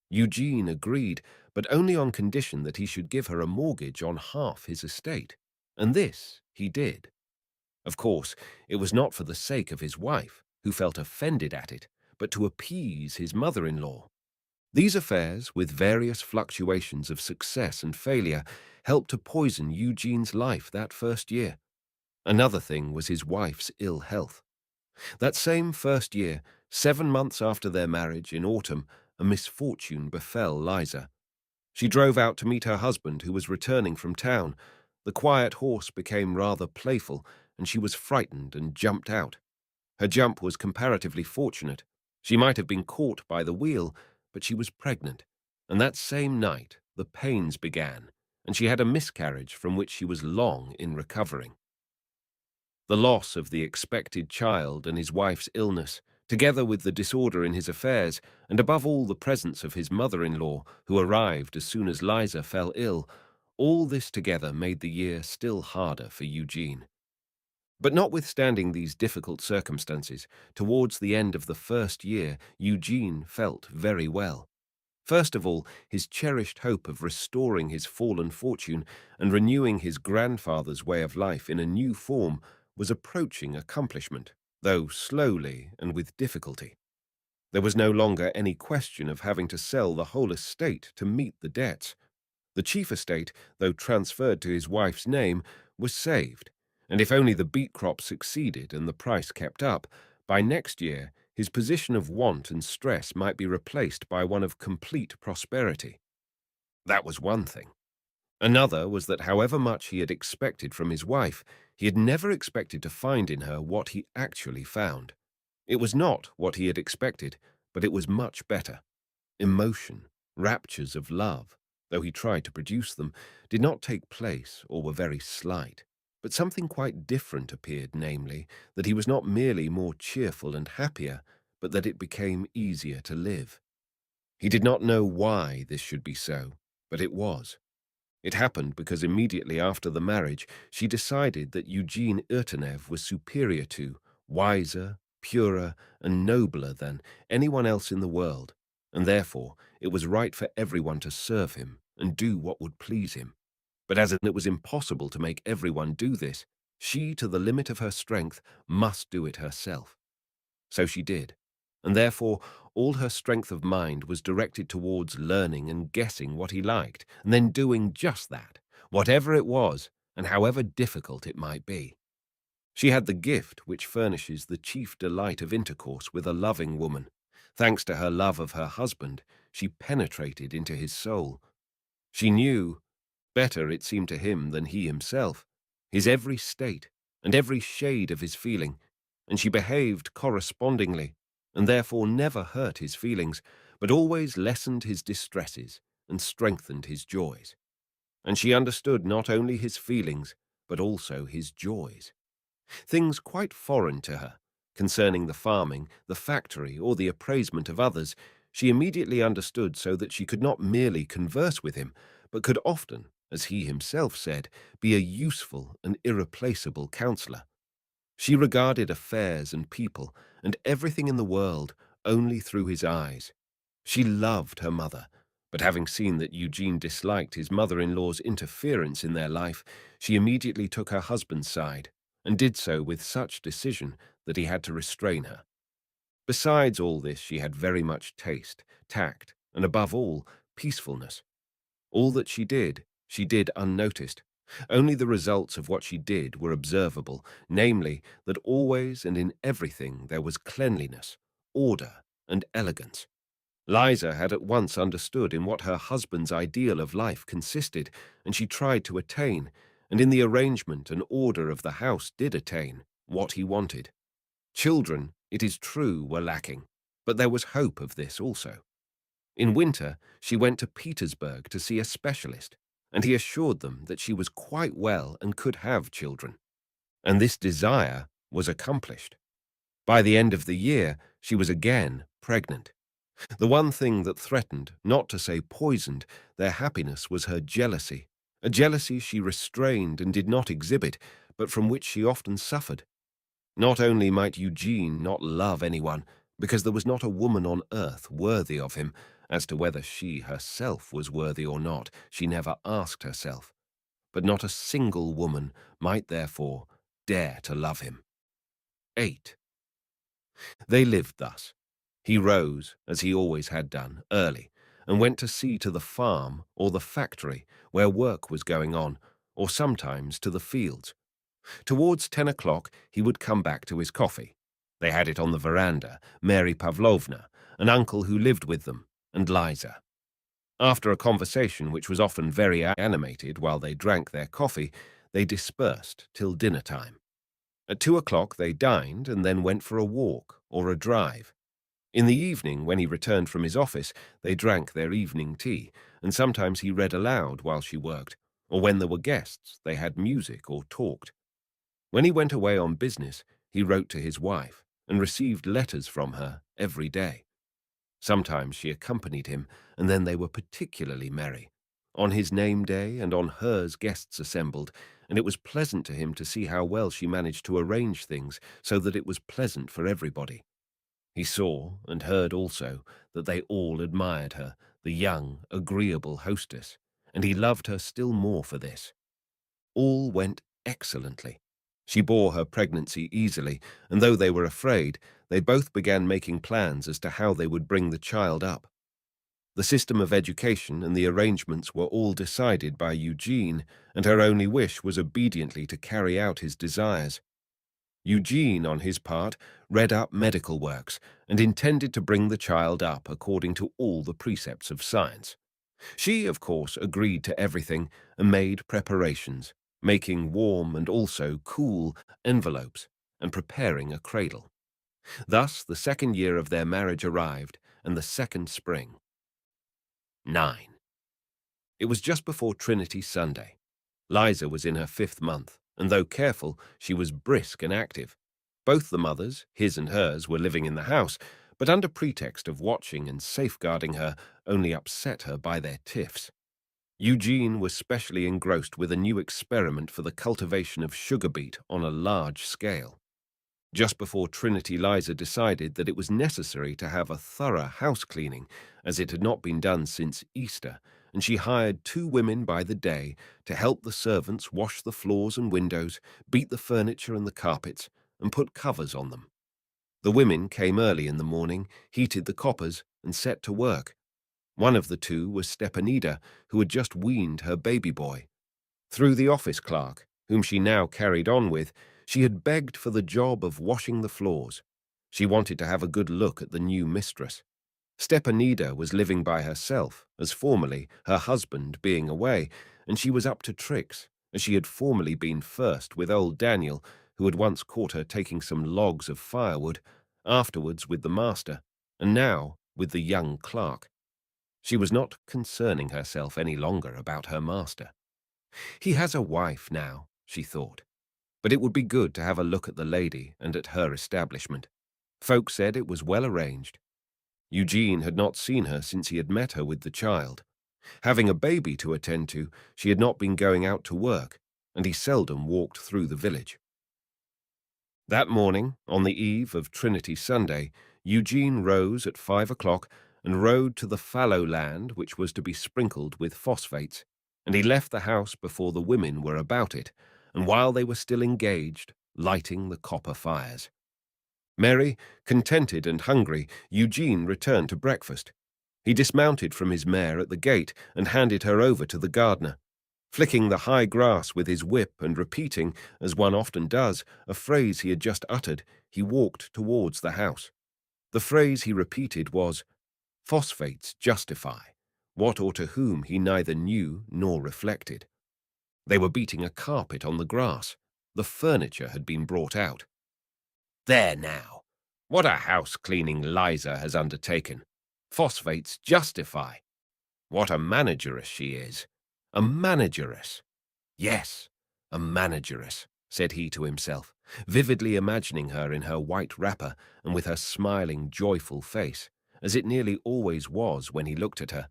Eugene agreed, but only on condition that he should give her a mortgage on half his estate, and this he did. Of course, it was not for the sake of his wife, who felt offended at it, but to appease his mother-in-law. These affairs, with various fluctuations of success and failure, helped to poison Eugene's life that first year. Another thing was his wife's ill health. That same first year, 7 months after their marriage in autumn, a misfortune befell Liza. She drove out to meet her husband, who was returning from town. The quiet horse became rather playful, and she was frightened and jumped out. Her jump was comparatively fortunate. She might have been caught by the wheel, but she was pregnant, and that same night the pains began, and she had a miscarriage from which she was long in recovering. The loss of the expected child and his wife's illness, together with the disorder in his affairs, and above all the presence of his mother-in-law, who arrived as soon as Liza fell ill, all this together made the year still harder for Eugene. But notwithstanding these difficult circumstances, towards the end of the first year, Eugene felt very well. First of all, his cherished hope of restoring his fallen fortune and renewing his grandfather's way of life in a new form was approaching accomplishment, though slowly and with difficulty. There was no longer any question of having to sell the whole estate to meet the debts. The chief estate, though transferred to his wife's name, was saved, and if only the beet crop succeeded and the price kept up, by next year his position of want and stress might be replaced by one of complete prosperity. That was one thing. Another was that however much he had expected from his wife, he had never expected to find in her what he actually found. It was not what he had expected, but it was much better. Emotion, raptures of love, though he tried to produce them, did not take place or were very slight. But something quite different appeared, namely, that he was not merely more cheerful and happier, but that it became easier to live. He did not know why this should be so, but it was. It happened because immediately after the marriage, she decided that Eugene Irtenev was superior to, wiser, purer, and nobler than anyone else in the world, and therefore it was right for everyone to serve him and do what would please him. But as it was impossible to make everyone do this, she, to the limit of her strength, must do it herself. So she did, and therefore all her strength of mind was directed towards learning and guessing what he liked, and then doing just that, whatever it was, and however difficult it might be. She had the gift which furnishes the chief delight of intercourse with a loving woman. Thanks to her love of her husband, she penetrated into his soul. She knew, better it seemed to him than he himself, his every state and every shade of his feeling, and she behaved correspondingly, and therefore never hurt his feelings, but always lessened his distresses and strengthened his joys. And she understood not only his feelings, but also his joys. Things quite foreign to her, concerning the farming, the factory, or the appraisement of others, she immediately understood, so that she could not merely converse with him, but could often, as he himself said, be a useful and irreplaceable counsellor. She regarded affairs and people and everything in the world only through his eyes. She loved her mother, but having seen that Eugene disliked his mother-in-law's interference in their life, she immediately took her husband's side, and did so with such decision that he had to restrain her. Besides all this, she had very much taste, tact, and above all, peacefulness. All that she did unnoticed. Only the results of what she did were observable, namely, that always and in everything there was cleanliness, order, and elegance. Liza had at once understood in what her husband's ideal of life consisted, and she tried to attain, and in the arrangement and order of the house did attain, what he wanted. Children, it is true, were lacking, but there was hope of this also. In winter, she went to Petersburg to see a specialist, and he assured them that she was quite well and could have children. And this desire was accomplished. By the end of the year, she was again pregnant. The one thing that threatened, not to say poisoned, their happiness was her jealousy, a jealousy she restrained and did not exhibit, but from which she often suffered. Not only might Eugene not love anyone, because there was not a woman on earth worthy of him. As to whether she herself was worthy or not, she never asked herself. But not a single woman might therefore dare to love him. 8. They lived thus. He rose, as he always had done, early, and went to see to the farm or the factory where work was going on, or sometimes to the fields. Towards 10 o'clock he would come back to his coffee. They had it on the veranda, Mary Pavlovna, an uncle who lived with them, and Liza. After a conversation which was often very animated while they drank their coffee, they dispersed till dinner time. At 2 o'clock they dined and then went for a walk or a drive. In the evening, when he returned from his office, they drank their evening tea, and sometimes he read aloud while she worked, or when there were guests, they had music or talked. When he went away on business, he wrote to his wife, and received letters from her every day. Sometimes she accompanied him, and then they were particularly merry. On his name day and on hers guests assembled, and it was pleasant to him to see how well she managed to arrange things so that it was pleasant for everybody. He saw and heard also that they all admired her, the young, agreeable hostess, and he loved her still more for this. All went excellently. She bore her pregnancy easily, and though they were afraid, they both began making plans as to how they would bring the child up. The system of education and the arrangements were all decided by Eugene, and her only wish was obediently to carry out his desires. Eugene, on his part, read up medical works and intended to bring the child up according to all the precepts of science. She, of course, agreed to everything and made preparations, making warm and also cool envelopes and preparing a cradle. Thus the second year of their marriage arrived, and the second spring. 9. It was just before Trinity Sunday. Liza was in her 5th month, and though careful, she was brisk and active. Both the mothers, his and hers, were living in the house, but under pretext of watching and safeguarding her, only upset her by their tiffs. Eugene was specially engrossed with a new experiment for the cultivation of sugar beet on a large scale. just before Trinity Liza decided that it was necessary to have a thorough house cleaning, as it had not been done since Easter, and she hired 2 women by the day to help the servants wash the floors and windows, beat the furniture and the carpets, and put covers on them. The women came early in the morning, heated the coppers, and set to work. One of the 2 was Stepanida, who had just weaned her baby boy. Through the office clerk, whom she now carried on with, she had begged for the job of washing the floors. She wanted to have a good look at the new mistress. Stepanida was living by herself, as formerly, her husband being away, and she was up to tricks, as she had formerly been first with old Daniel, who had once caught her taking some logs of firewood, afterwards with the master, and now with the young clerk. She was not concerning herself any longer about her master. He has a wife now, she thought, but it would be good to have a look at the lady and at her establishment. Folk said it was well arranged. Eugene had not seen her since he had met her with the child. Having a baby to attend to, she had not been going out to work, and he seldom walked through the village. That morning, on the eve of Trinity Sunday, Eugene rose at 5 o'clock and rode to the fallow land which was to be sprinkled with phosphates, and he left the house before the women were about it, and while they were still engaged, lighting the copper fires. Merry, contented and hungry, Eugene returned to breakfast. He dismounted from his mare at the gate and handed her over to the gardener. Flicking the high grass with his whip and repeating, as one often does, a phrase he had just uttered, he walked towards the house. The phrase he repeated was, "Phosphates justify," what or to whom he neither knew nor reflected. They were beating a carpet on the grass. The furniture had been brought out. There now! What a house-cleaning Liza has undertaken! Phosphates justify! What a manageress she is! A manageress! Yes, a manageress, said he to himself, vividly imagining her in her white wrapper and with her smiling, joyful face, as it nearly always was when he looked at her.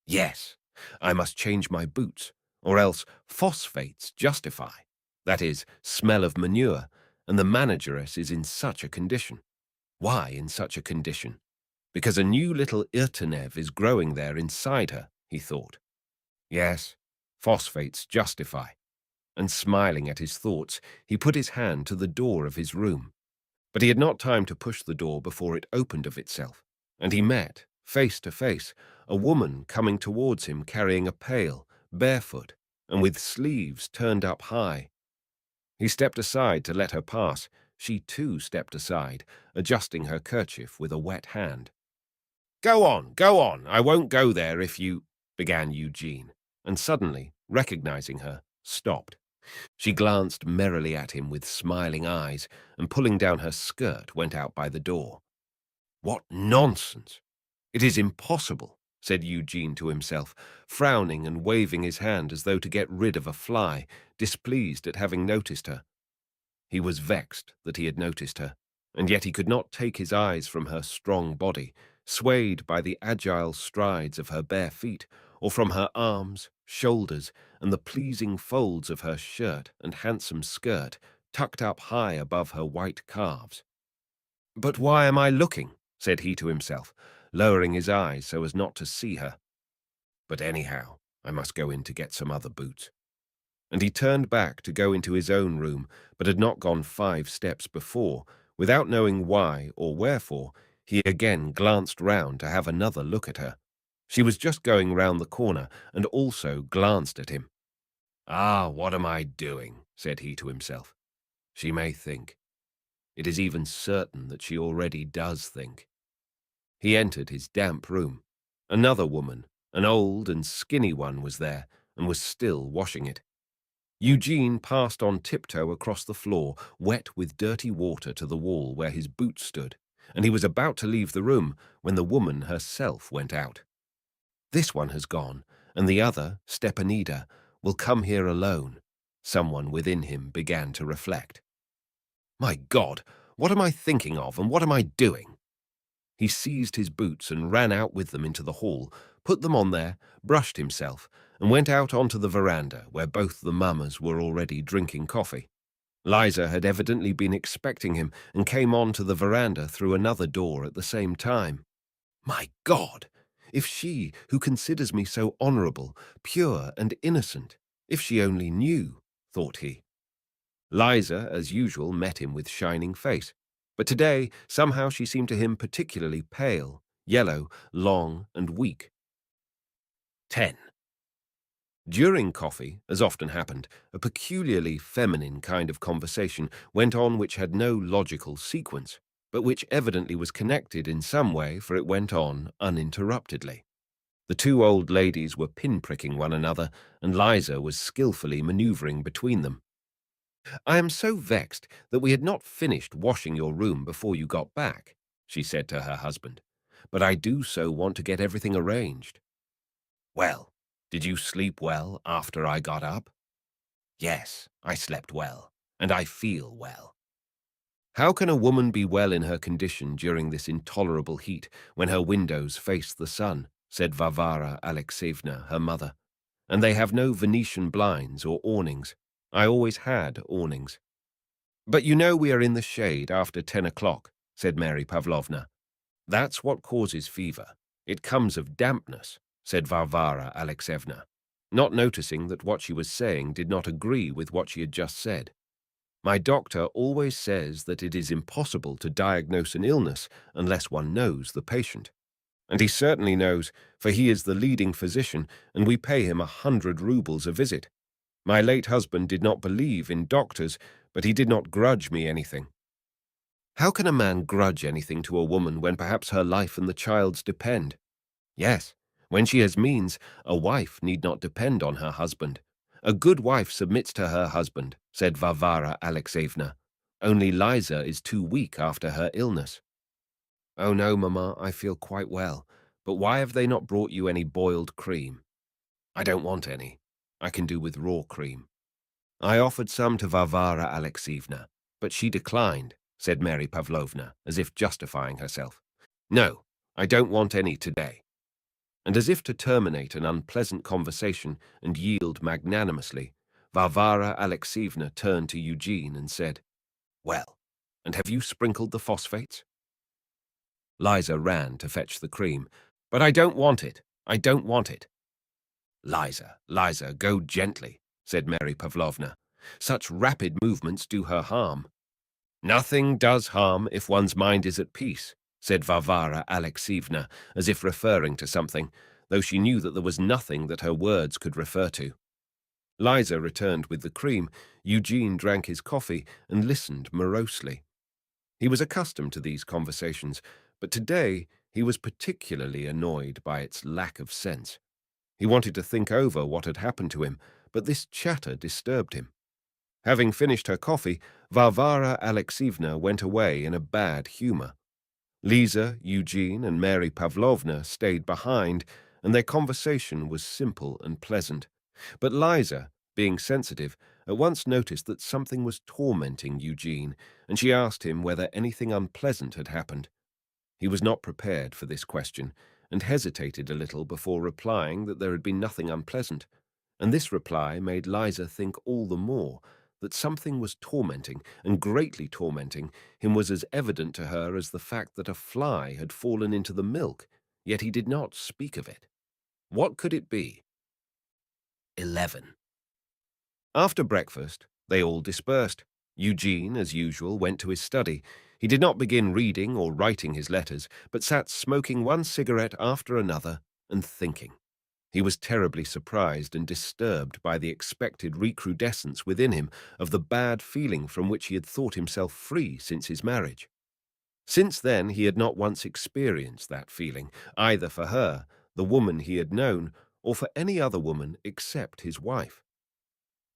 Yes, I must change my boots, or else phosphates justify. That is, smell of manure, and the manageress is in such a condition. Why in such a condition? Because a new little Irtenev is growing there inside her, he thought. Yes, phosphates justify. And smiling at his thoughts, he put his hand to the door of his room. But he had not time to push the door before it opened of itself, and he met, face to face, a woman coming towards him carrying a pail, barefoot, and with sleeves turned up high. He stepped aside to let her pass. She too stepped aside, adjusting her kerchief with a wet hand. Go on, I won't go there if you—" began Eugene, and suddenly, recognizing her, stopped. She glanced merrily at him with smiling eyes, and pulling down her skirt went out by the door. What nonsense! It is impossible, said Eugene to himself, frowning and waving his hand as though to get rid of a fly, displeased at having noticed her. He was vexed that he had noticed her, and yet he could not take his eyes from her strong body, swayed by the agile strides of her bare feet, or from her arms, shoulders, and the pleasing folds of her shirt and handsome skirt, tucked up high above her white calves. But why am I looking? Said he to himself, lowering his eyes so as not to see her. But anyhow, I must go in to get some other boots. And he turned back to go into his own room, but had not gone 5 steps before, without knowing why or wherefore, he again glanced round to have another look at her. She was just going round the corner, and also glanced at him. Ah, what am I doing? Said he to himself. She may think. It is even certain that she already does think. He entered his damp room. Another woman, an old and skinny one, was there, and was still washing it. Eugene passed on tiptoe across the floor, wet with dirty water, to the wall where his boots stood, and he was about to leave the room when the woman herself went out. This one has gone, and the other, Stepanida, will come here alone, someone within him began to reflect. My God, what am I thinking of, and what am I doing? He seized his boots and ran out with them into the hall, put them on there, brushed himself, and went out onto the veranda where both the mammas were already drinking coffee. Liza had evidently been expecting him and came on to the veranda through another door at the same time. My God! If she, who considers me so honourable, pure and innocent, if she only knew, thought he. Liza, as usual, met him with shining face, but today somehow she seemed to him particularly pale, yellow, long, and weak. 10. During coffee, as often happened, a peculiarly feminine kind of conversation went on which had no logical sequence, but which evidently was connected in some way, for it went on uninterruptedly. The two old ladies were pinpricking one another, and Liza was skillfully manoeuvring between them. "I am so vexed that we had not finished washing your room before you got back," she said to her husband, "but I do so want to get everything arranged." "Well, did you sleep well after I got up?" "Yes, I slept well, and I feel well." How can a woman be well in her condition during this intolerable heat when her windows face the sun? Said Varvara Alexeyevna, her mother. And they have no Venetian blinds or awnings. I always had awnings. But you know we are in the shade after 10 o'clock, said Mary Pavlovna. That's what causes fever. It comes of dampness, said Varvara Alexeyevna, not noticing that what she was saying did not agree with what she had just said. My doctor always says that it is impossible to diagnose an illness unless one knows the patient. And he certainly knows, for he is the leading physician, and we pay him 100 rubles a visit. My late husband did not believe in doctors, but he did not grudge me anything. How can a man grudge anything to a woman when perhaps her life and the child's depend? Yes, when she has means, a wife need not depend on her husband. A good wife submits to her husband, said Varvara Alexeyevna. Only Liza is too weak after her illness. Oh no, Mamma, I feel quite well. But why have they not brought you any boiled cream? I don't want any. I can do with raw cream. I offered some to Varvara Alexeyevna, but she declined, said Mary Pavlovna, as if justifying herself. No, I don't want any today. And as if to terminate an unpleasant conversation and yield magnanimously, Varvara Alexeyevna turned to Eugene and said, Well, and have you sprinkled the phosphates? Liza ran to fetch the cream. But I don't want it. I don't want it. Liza, Liza, go gently, said Mary Pavlovna. Such rapid movements do her harm. Nothing does harm if one's mind is at peace, said Varvara Alexeyevna, as if referring to something, though she knew that there was nothing that her words could refer to. Liza returned with the cream. Eugene drank his coffee and listened morosely. He was accustomed to these conversations, but today he was particularly annoyed by its lack of sense. He wanted to think over what had happened to him, but this chatter disturbed him. Having finished her coffee, Varvara Alexeyevna went away in a bad humor. Liza, Eugene, and Mary Pavlovna stayed behind, and their conversation was simple and pleasant. But Liza, being sensitive, at once noticed that something was tormenting Eugene, and she asked him whether anything unpleasant had happened. He was not prepared for this question, and hesitated a little before replying that there had been nothing unpleasant, and this reply made Liza think all the more that something was tormenting, and greatly tormenting, him was as evident to her as the fact that a fly had fallen into the milk, yet he did not speak of it. What could it be? 11. After breakfast, they all dispersed. Eugene, as usual, went to his study. He did not begin reading or writing his letters, but sat smoking one cigarette after another and thinking. He was terribly surprised and disturbed by the expected recrudescence within him of the bad feeling from which he had thought himself free since his marriage. Since then he had not once experienced that feeling, either for her, the woman he had known, or for any other woman except his wife.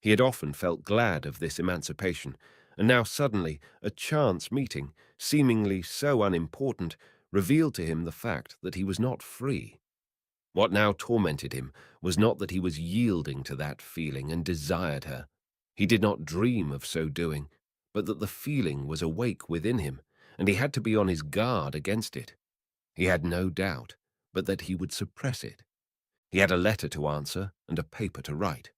He had often felt glad of this emancipation, and now suddenly a chance meeting, seemingly so unimportant, revealed to him the fact that he was not free. What now tormented him was not that he was yielding to that feeling and desired her. He did not dream of so doing, but that the feeling was awake within him, and he had to be on his guard against it. He had no doubt, but that he would suppress it. He had a letter to answer and a paper to write.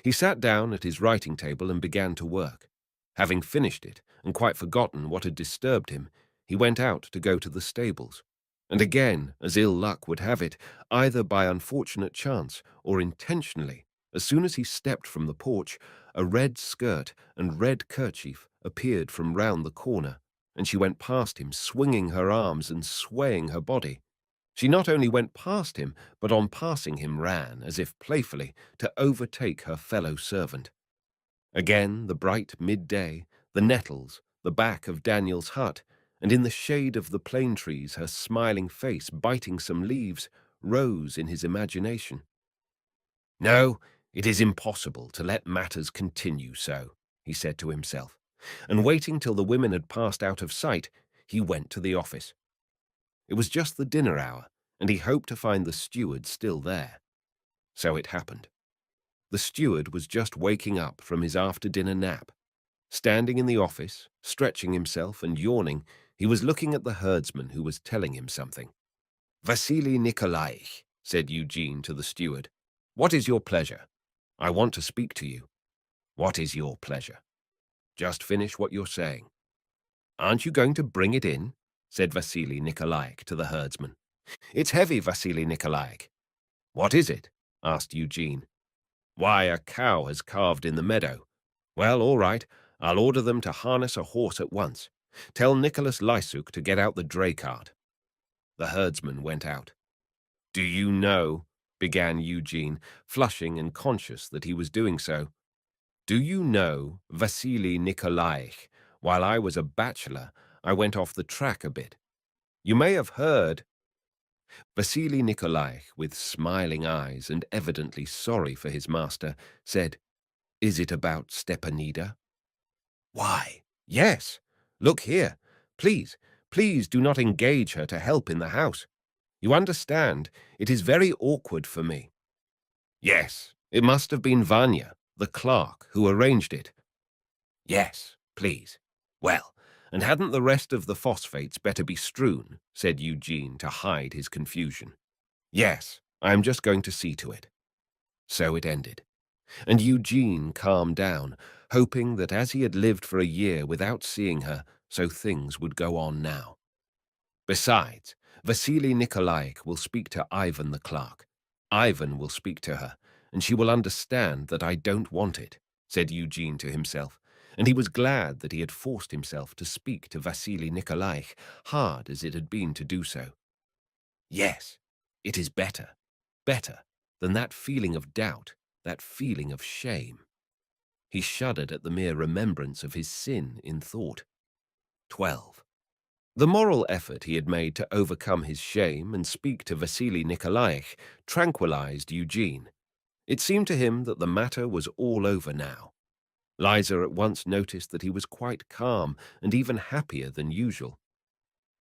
He sat down at his writing table and began to work. Having finished it, and quite forgotten what had disturbed him, he went out to go to the stables. And again, as ill luck would have it, either by unfortunate chance or intentionally, as soon as he stepped from the porch, a red skirt and red kerchief appeared from round the corner, and she went past him, swinging her arms and swaying her body. She not only went past him, but on passing him ran, as if playfully, to overtake her fellow servant. Again the bright midday, the nettles, the back of Daniel's hut, and in the shade of the plane trees her smiling face biting some leaves, rose in his imagination. No, it is impossible to let matters continue so, he said to himself, and waiting till the women had passed out of sight, he went to the office. It was just the dinner hour, and he hoped to find the steward still there. So it happened. The steward was just waking up from his after-dinner nap. Standing in the office, stretching himself and yawning, he was looking at the herdsman who was telling him something. "Vasily Nikolaich," said Eugene to the steward, "what is your pleasure? I want to speak to you." "What is your pleasure?" "Just finish what you're saying." "Aren't you going to bring it in?" said Vasily Nikolaich to the herdsman. "It's heavy, Vasily Nikolaich." "What is it?" asked Eugene. "Why, a cow has calved in the meadow." "Well, all right. I'll order them to harness a horse at once. Tell Nicholas Lysuk to get out the dray cart." The herdsman went out. "Do you know," began Eugene, flushing and conscious that he was doing so, "do you know, Vasily Nikolaich, while I was a bachelor, I went off the track a bit. You may have heard—" Vasily Nikolaich, with smiling eyes and evidently sorry for his master, said, "Is it about Stepanida?" "Why, yes. Look here. Please, please do not engage her to help in the house. You understand, it is very awkward for me." "Yes, it must have been Vanya, the clerk, who arranged it." "Yes, please. Well, and hadn't the rest of the phosphates better be strewn?" said Eugene to hide his confusion. "Yes, I am just going to see to it." So it ended, and Eugene calmed down, hoping that as he had lived for a year without seeing her, so things would go on now. Besides, Vasily Nikolaich will speak to Ivan the clerk. Ivan will speak to her, and she will understand that I don't want it, said Eugene to himself, and he was glad that he had forced himself to speak to Vasily Nikolaich, hard as it had been to do so. Yes, it is better than that feeling of doubt, that feeling of shame. He shuddered at the mere remembrance of his sin in thought. 12. The moral effort he had made to overcome his shame and speak to Vasily Nikolaich tranquilized Eugene. It seemed to him that the matter was all over now. Liza at once noticed that he was quite calm and even happier than usual.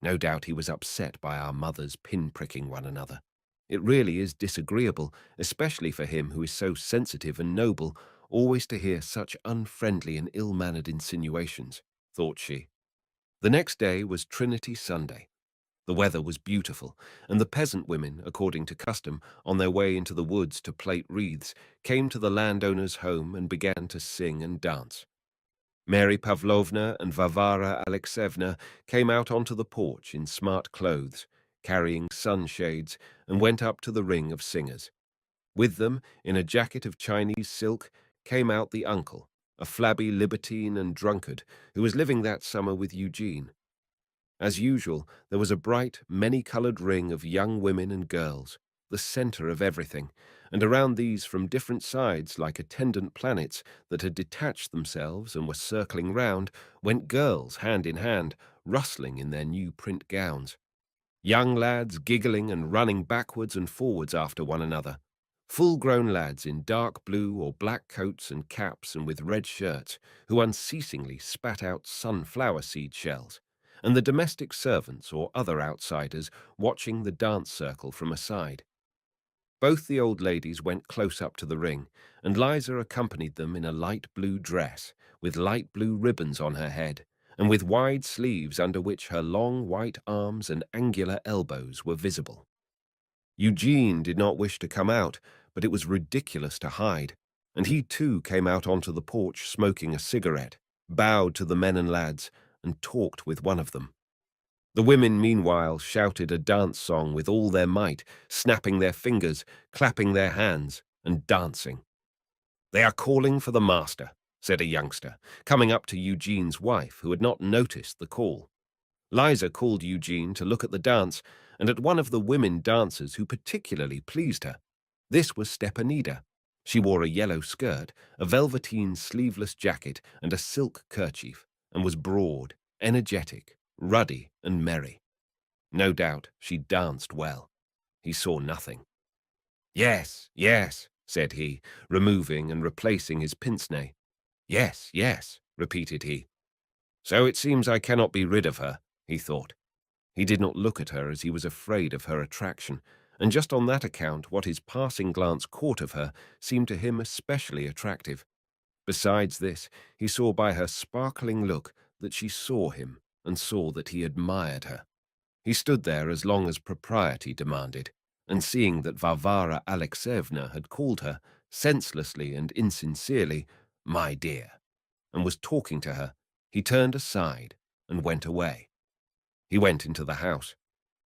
No doubt he was upset by our mothers pin-pricking one another. It really is disagreeable, especially for him who is so sensitive and noble, always to hear such unfriendly and ill-mannered insinuations, thought she. The next day was Trinity Sunday. The weather was beautiful, and the peasant women, according to custom, on their way into the woods to plait wreaths, came to the landowner's home and began to sing and dance. Mary Pavlovna and Varvara Alexeyevna came out onto the porch in smart clothes, carrying sunshades, and went up to the ring of singers. With them, in a jacket of Chinese silk, came out the uncle, a flabby libertine and drunkard, who was living that summer with Eugene. As usual, there was a bright, many-colored ring of young women and girls, the center of everything, and around these from different sides, like attendant planets that had detached themselves and were circling round, went girls hand in hand, rustling in their new print gowns. Young lads giggling and running backwards and forwards after one another. Full-grown lads in dark blue or black coats and caps and with red shirts, who unceasingly spat out sunflower seed shells, and the domestic servants or other outsiders watching the dance circle from a side. Both the old ladies went close up to the ring, and Liza accompanied them in a light blue dress, with light blue ribbons on her head, and with wide sleeves under which her long white arms and angular elbows were visible. Eugene did not wish to come out, but it was ridiculous to hide, and he too came out onto the porch smoking a cigarette. bowed to the men and lads, and talked with one of them. The women, meanwhile, shouted a dance song with all their might, snapping their fingers, clapping their hands, and dancing. "They are calling for the master," said a youngster, coming up to Eugene's wife, who had not noticed the call. Liza called Eugene to look at the dance, and at one of the women dancers who particularly pleased her. This was Stepanida. She wore a yellow skirt, a velveteen sleeveless jacket, and a silk kerchief, and was broad, energetic, ruddy, and merry. No doubt she danced well. He saw nothing. "Yes, yes," said he, removing and replacing his pince-nez. "Yes, yes," repeated he. "So it seems I cannot be rid of her," he thought. He did not look at her as he was afraid of her attraction, and just on that account what his passing glance caught of her seemed to him especially attractive. Besides this, he saw by her sparkling look that she saw him and saw that he admired her. He stood there as long as propriety demanded, and seeing that Varvara Alexeyevna had called her, senselessly and insincerely, "my dear," and was talking to her, he turned aside and went away. He went into the house.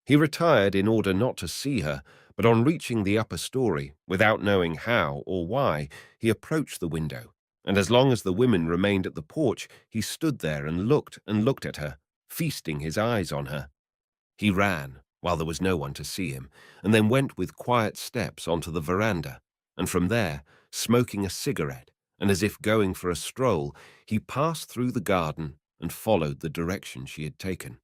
He retired in order not to see her, but on reaching the upper story, without knowing how or why, he approached the window, and as long as the women remained at the porch, he stood there and looked at her, feasting his eyes on her. He ran, while there was no one to see him, and then went with quiet steps onto the veranda, and from there, smoking a cigarette, and as if going for a stroll, he passed through the garden and followed the direction she had taken.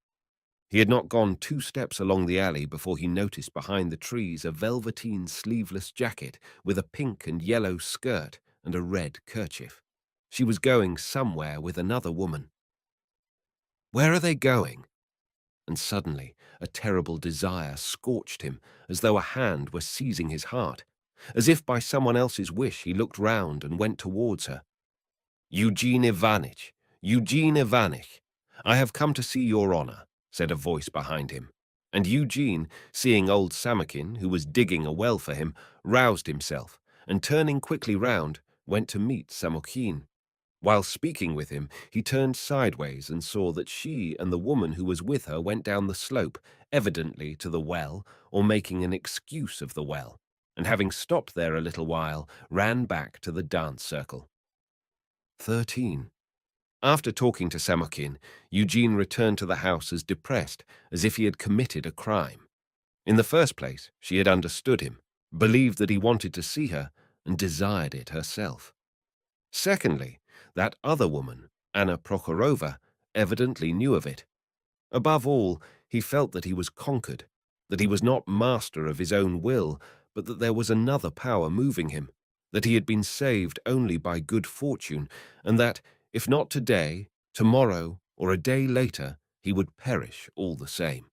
He had not gone 2 steps along the alley before he noticed behind the trees a velveteen sleeveless jacket with a pink and yellow skirt and a red kerchief. She was going somewhere with another woman. Where are they going? And suddenly a terrible desire scorched him, as though a hand were seizing his heart. As if by someone else's wish, he looked round and went towards her. "Eugene Ivanitch, Eugene Ivanitch, I have come to see your honor," said a voice behind him. And Eugene, seeing old Samokin, who was digging a well for him, roused himself, and turning quickly round, went to meet Samokin. While speaking with him, he turned sideways and saw that she and the woman who was with her went down the slope, evidently to the well, or making an excuse of the well, and having stopped there a little while, ran back to the dance circle. 13. After talking to Samokin, Eugene returned to the house as depressed as if he had committed a crime. In the first place, she had understood him, believed that he wanted to see her, and desired it herself. Secondly, that other woman, Anna Prokhorova, evidently knew of it. Above all, he felt that he was conquered, that he was not master of his own will, but that there was another power moving him, that he had been saved only by good fortune, and that, if not today, tomorrow, or a day later, he would perish all the same.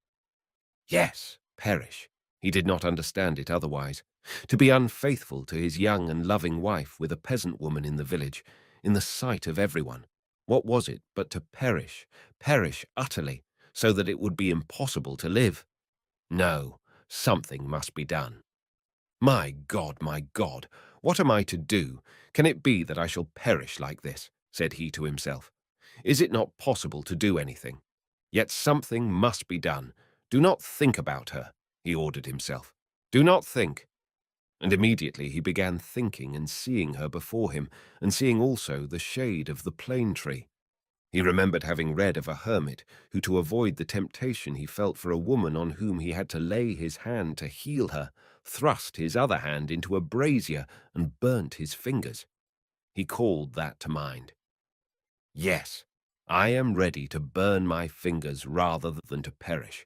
Yes, perish. He did not understand it otherwise. To be unfaithful to his young and loving wife with a peasant woman in the village, in the sight of everyone. What was it but to perish, perish utterly, so that it would be impossible to live? No, something must be done. My God, what am I to do? Can it be that I shall perish like this? Said he to himself. Is it not possible to do anything? Yet something must be done. Do not think about her, he ordered himself. Do not think. And immediately he began thinking and seeing her before him, and seeing also the shade of the plane tree. He remembered having read of a hermit who, to avoid the temptation he felt for a woman on whom he had to lay his hand to heal her, thrust his other hand into a brazier and burnt his fingers. He called that to mind. Yes, I am ready to burn my fingers rather than to perish.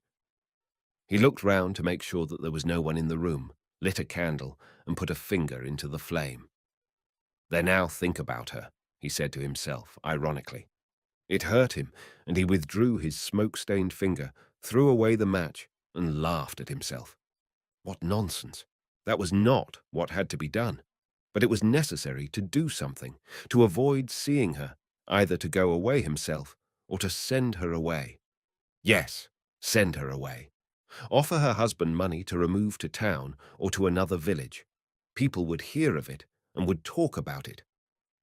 He looked round to make sure that there was no one in the room, lit a candle, and put a finger into the flame. There, now think about her, he said to himself, ironically. It hurt him, and he withdrew his smoke-stained finger, threw away the match, and laughed at himself. What nonsense! That was not what had to be done. But it was necessary to do something, to avoid seeing her, either to go away himself, or to send her away. Yes, send her away. Offer her husband money to remove to town or to another village. People would hear of it and would talk about it.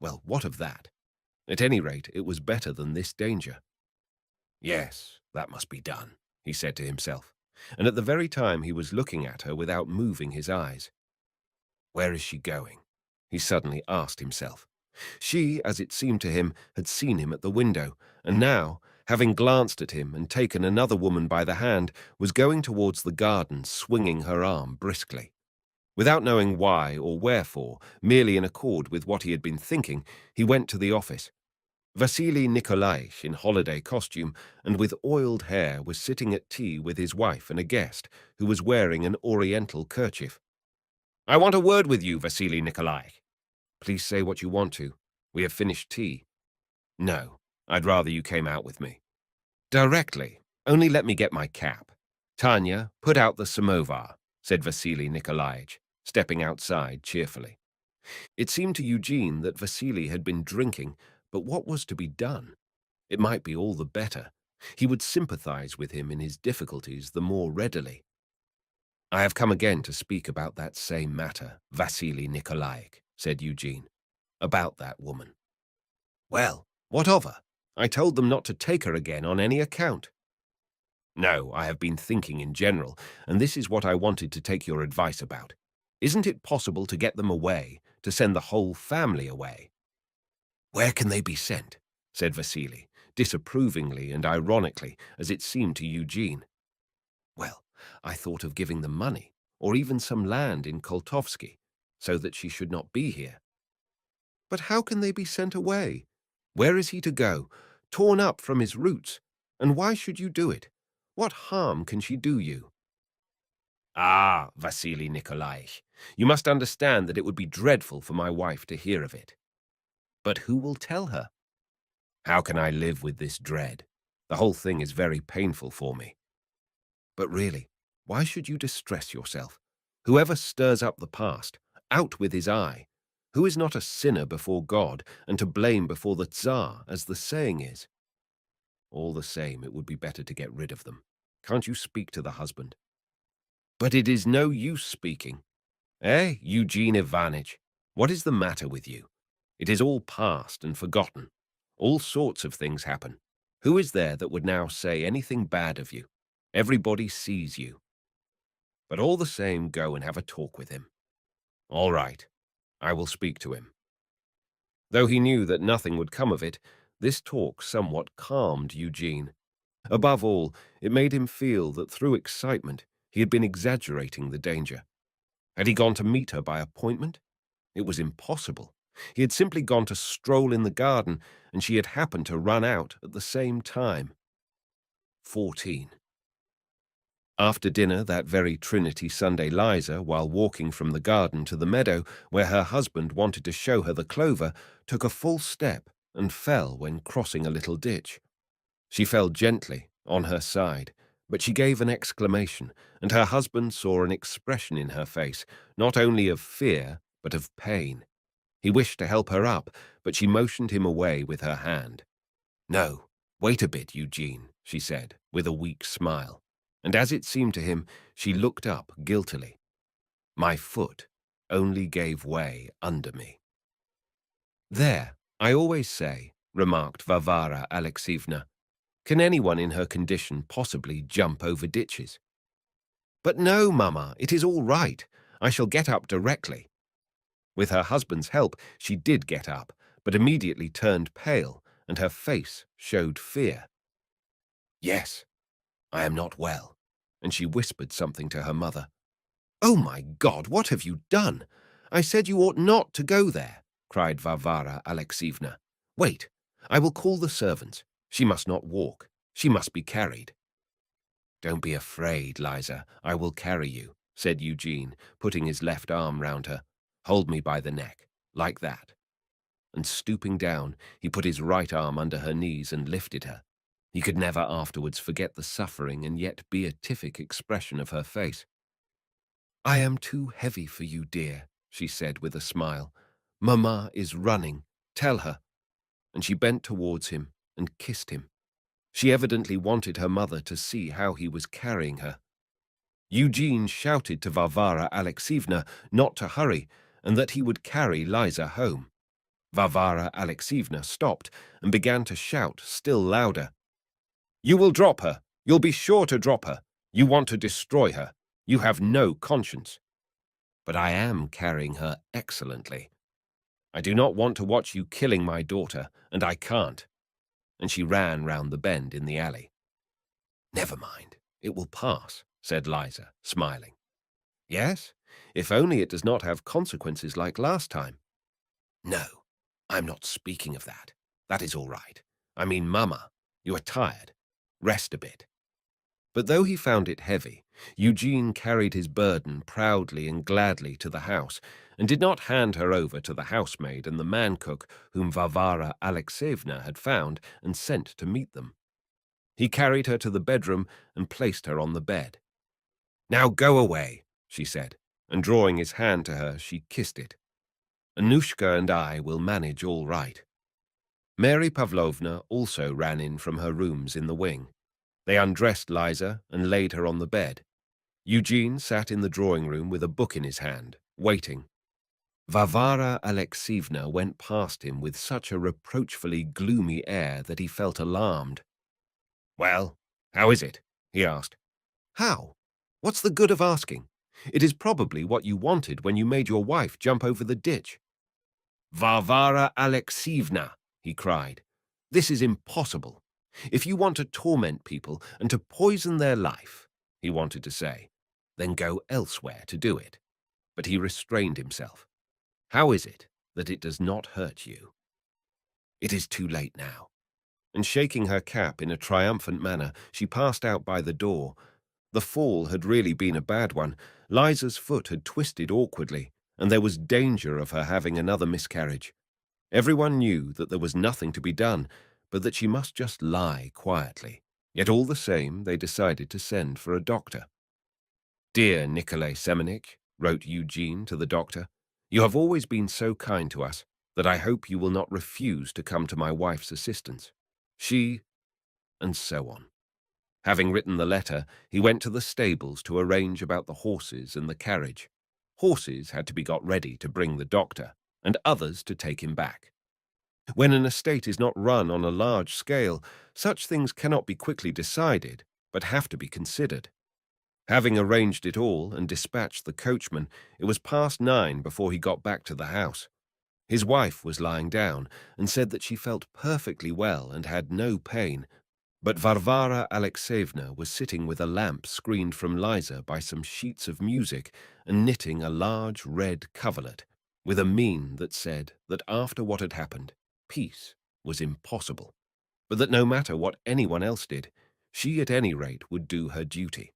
Well, what of that? At any rate, it was better than this danger. Yes, that must be done, he said to himself, and at the very time he was looking at her without moving his eyes. Where is she going? He suddenly asked himself. She, as it seemed to him, had seen him at the window, and now, having glanced at him and taken another woman by the hand, was going towards the garden, swinging her arm briskly. Without knowing why or wherefore, merely in accord with what he had been thinking, he went to the office. Vasily Nikolaich, in holiday costume and with oiled hair, was sitting at tea with his wife and a guest who was wearing an oriental kerchief. "I want a word with you, Vasily Nikolaich." "Please say what you want to. We have finished tea." "No, I'd rather you came out with me." "Directly. Only let me get my cap." "Tanya, put out the samovar," said Vasily Nikolaich, stepping outside cheerfully. It seemed to Eugene that Vasily had been drinking, but what was to be done? It might be all the better. He would sympathize with him in his difficulties the more readily. "I have come again to speak about that same matter, Vasily Nikolaich," said Eugene. "About that woman." "Well, what of her? I told them not to take her again on any account." "No, I have been thinking in general, and this is what I wanted to take your advice about. Isn't it possible to get them away, to send the whole family away?" "Where can they be sent?" said Vasily, disapprovingly and ironically, as it seemed to Eugene. "Well, I thought of giving them money, or even some land in Koltovsky, so that she should not be here." "But how can they be sent away? Where is he to go, torn up from his roots? And why should you do it? What harm can she do you?" "Ah, Vasily Nikolaich, you must understand that it would be dreadful for my wife to hear of it." "But who will tell her?" "How can I live with this dread? The whole thing is very painful for me." "But really, why should you distress yourself? Whoever stirs up the past, out with his eye. Who is not a sinner before God and to blame before the Tsar, as the saying is? All the same, it would be better to get rid of them. Can't you speak to the husband?" "But it is no use speaking." "Eh, Eugene Ivanitch, what is the matter with you? It is all past and forgotten. All sorts of things happen. Who is there that would now say anything bad of you? Everybody sees you. But all the same, go and have a talk with him." "All right, I will speak to him." Though he knew that nothing would come of it, this talk somewhat calmed Eugene. Above all, it made him feel that through excitement he had been exaggerating the danger. Had he gone to meet her by appointment? It was impossible. He had simply gone to stroll in the garden, and she had happened to run out at the same time. 14. After dinner that very Trinity Sunday, Liza, while walking from the garden to the meadow where her husband wanted to show her the clover, took a false step and fell when crossing a little ditch. She fell gently, on her side, but she gave an exclamation, and her husband saw an expression in her face, not only of fear, but of pain. He wished to help her up, but she motioned him away with her hand. "No, wait a bit, Eugene," she said, with a weak smile, and as it seemed to him, she looked up guiltily. "My foot only gave way under me." "There, I always say," remarked Varvara Alexeyevna, "can anyone in her condition possibly jump over ditches?" "But no, Mamma, it is all right. I shall get up directly." With her husband's help, she did get up, but immediately turned pale, and her face showed fear. "Yes, I am not well," and she whispered something to her mother. "Oh, my God, what have you done? I said you ought not to go there," cried Varvara Alexeyevna. "Wait, I will call the servants. She must not walk. She must be carried." "Don't be afraid, Liza. I will carry you," said Eugene, putting his left arm round her. "Hold me by the neck, like that." And stooping down, he put his right arm under her knees and lifted her. He could never afterwards forget the suffering and yet beatific expression of her face. "I am too heavy for you, dear," she said with a smile. "Mamma is running. Tell her." And she bent towards him and kissed him. She evidently wanted her mother to see how he was carrying her. Eugene shouted to Varvara Alexeyevna not to hurry, and that he would carry Liza home. Varvara Alexeyevna stopped and began to shout still louder. "You will drop her! You'll be sure to drop her! You want to destroy her! You have no conscience!" "But I am carrying her excellently. I do not want to watch you killing my daughter, and I can't." And she ran round the bend in the alley. "Never mind, it will pass," said Liza, smiling. "Yes, if only it does not have consequences like last time." "No, I'm not speaking of that. That is all right. I mean, Mama, you are tired. Rest a bit." But though he found it heavy, Eugene carried his burden proudly and gladly to the house, and did not hand her over to the housemaid and the man-cook whom Varvara Alexeyevna had found and sent to meet them. He carried her to the bedroom and placed her on the bed. "Now go away," she said, and drawing his hand to her, she kissed it. "Anushka and I will manage all right." Mary Pavlovna also ran in from her rooms in the wing. They undressed Liza and laid her on the bed. Eugene sat in the drawing-room with a book in his hand, waiting. Varvara Alexeyevna went past him with such a reproachfully gloomy air that he felt alarmed. "Well, how is it?" he asked. "How? What's the good of asking? It is probably what you wanted when you made your wife jump over the ditch." "Varvara Alexeyevna," he cried, "this is impossible. If you want to torment people and to poison their life," he wanted to say, "then go elsewhere to do it." But he restrained himself. "How is it that it does not hurt you?" "It is too late now." And shaking her cap in a triumphant manner, she passed out by the door. The fall had really been a bad one. Liza's foot had twisted awkwardly, and there was danger of her having another miscarriage. Everyone knew that there was nothing to be done, but that she must just lie quietly. Yet all the same, they decided to send for a doctor. "Dear Nikolay Semenich," wrote Eugene to the doctor, "you have always been so kind to us that I hope you will not refuse to come to my wife's assistance. She..." and so on. Having written the letter, he went to the stables to arrange about the horses and the carriage. Horses had to be got ready to bring the doctor, and others to take him back. When an estate is not run on a large scale, such things cannot be quickly decided, but have to be considered. Having arranged it all and dispatched the coachman, it was past 9 before he got back to the house. His wife was lying down and said that she felt perfectly well and had no pain, but Varvara Alexeyevna was sitting with a lamp screened from Liza by some sheets of music and knitting a large red coverlet, with a mien that said that after what had happened, peace was impossible, but that no matter what anyone else did, she at any rate would do her duty.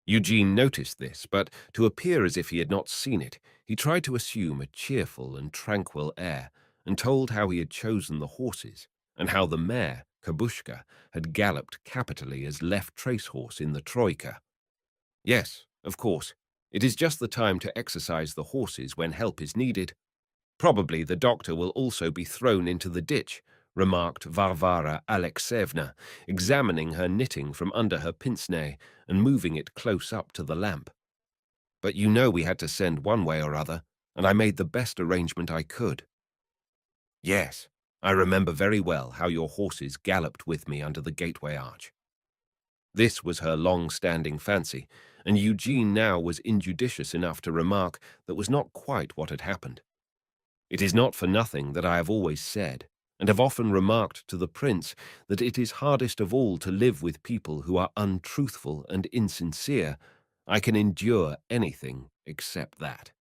Eugene noticed this, but to appear as if he had not seen it, he tried to assume a cheerful and tranquil air, and told how he had chosen the horses, and how the mare, Kabushka, had galloped capitally as left trace horse in the Troika. "Yes, of course, it is just the time to exercise the horses when help is needed. Probably the doctor will also be thrown into the ditch," remarked Varvara Alexeyevna, examining her knitting from under her pince-nez and moving it close up to the lamp. "But you know we had to send one way or other, and I made the best arrangement I could." "Yes, I remember very well how your horses galloped with me under the gateway arch." This was her long-standing fancy, and Eugene now was injudicious enough to remark that was not quite what had happened. "It is not for nothing that I have always said, and have often remarked to the prince, that it is hardest of all to live with people who are untruthful and insincere. I can endure anything except that."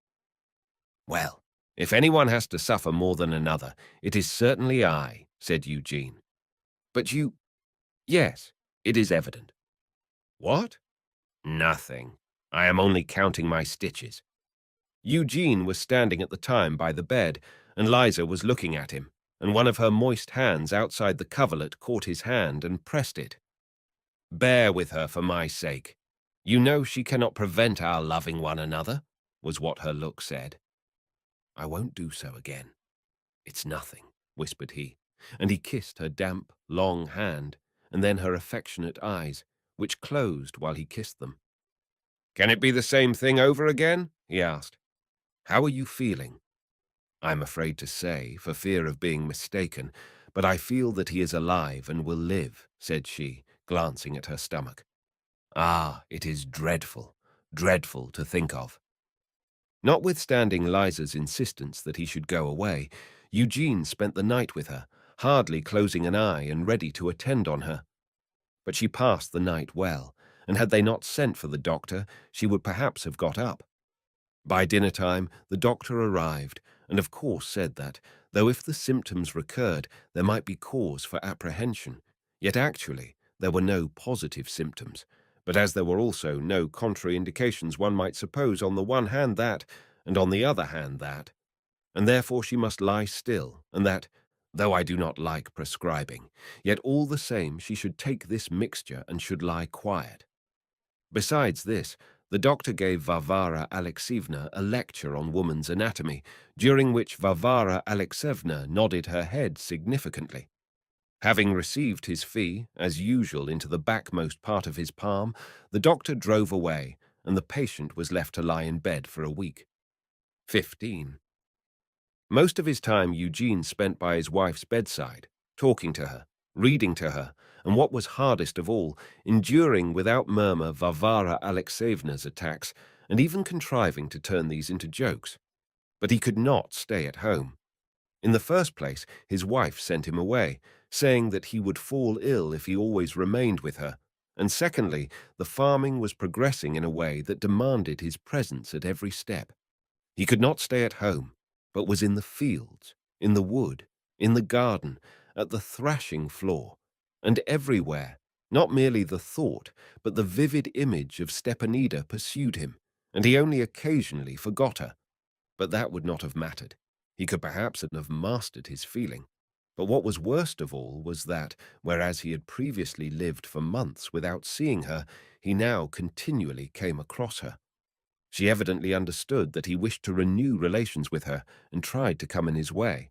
"Well, if anyone has to suffer more than another, it is certainly I," said Eugene. "But you..." "Yes, it is evident." "What?" "Nothing. I am only counting my stitches." Eugene was standing at the time by the bed, and Liza was looking at him, and one of her moist hands outside the coverlet caught his hand and pressed it. "Bear with her for my sake. You know she cannot prevent our loving one another," was what her look said. "I won't do so again. It's nothing," whispered he, and he kissed her damp, long hand, and then her affectionate eyes, which closed while he kissed them. "Can it be the same thing over again?" he asked. "How are you feeling?" I'm afraid to say, for fear of being mistaken, but I feel that he is alive and will live," said she, glancing at her stomach. "Ah, it is dreadful, dreadful to think of." Notwithstanding Liza's insistence that he should go away, Eugene spent the night with her, hardly closing an eye and ready to attend on her. But she passed the night well, and had they not sent for the doctor, she would perhaps have got up. By dinner-time, the doctor arrived, and of course said that, though if the symptoms recurred, there might be cause for apprehension, yet actually there were no positive symptoms, but as there were also no contrary indications, one might suppose on the one hand that, and on the other hand that, and therefore she must lie still, and that, though I do not like prescribing, yet all the same she should take this mixture and should lie quiet. Besides this, the doctor gave Varvara Alexeyevna a lecture on woman's anatomy, during which Varvara Alexeyevna nodded her head significantly. Having received his fee, as usual, into the backmost part of his palm, the doctor drove away, and the patient was left to lie in bed for a week. 15. Most of his time Eugene spent by his wife's bedside, talking to her, reading to her, and what was hardest of all, enduring without murmur Varvara Alexeyevna's attacks, and even contriving to turn these into jokes. But he could not stay at home. In the first place, his wife sent him away, saying that he would fall ill if he always remained with her, and secondly, the farming was progressing in a way that demanded his presence at every step. He could not stay at home, but was in the fields, in the wood, in the garden, at the thrashing floor, and everywhere. Not merely the thought, but the vivid image of Stepanida pursued him, and he only occasionally forgot her. But that would not have mattered. He could perhaps have mastered his feeling. But what was worst of all was that, whereas he had previously lived for months without seeing her, he now continually came across her. She evidently understood that he wished to renew relations with her and tried to come in his way.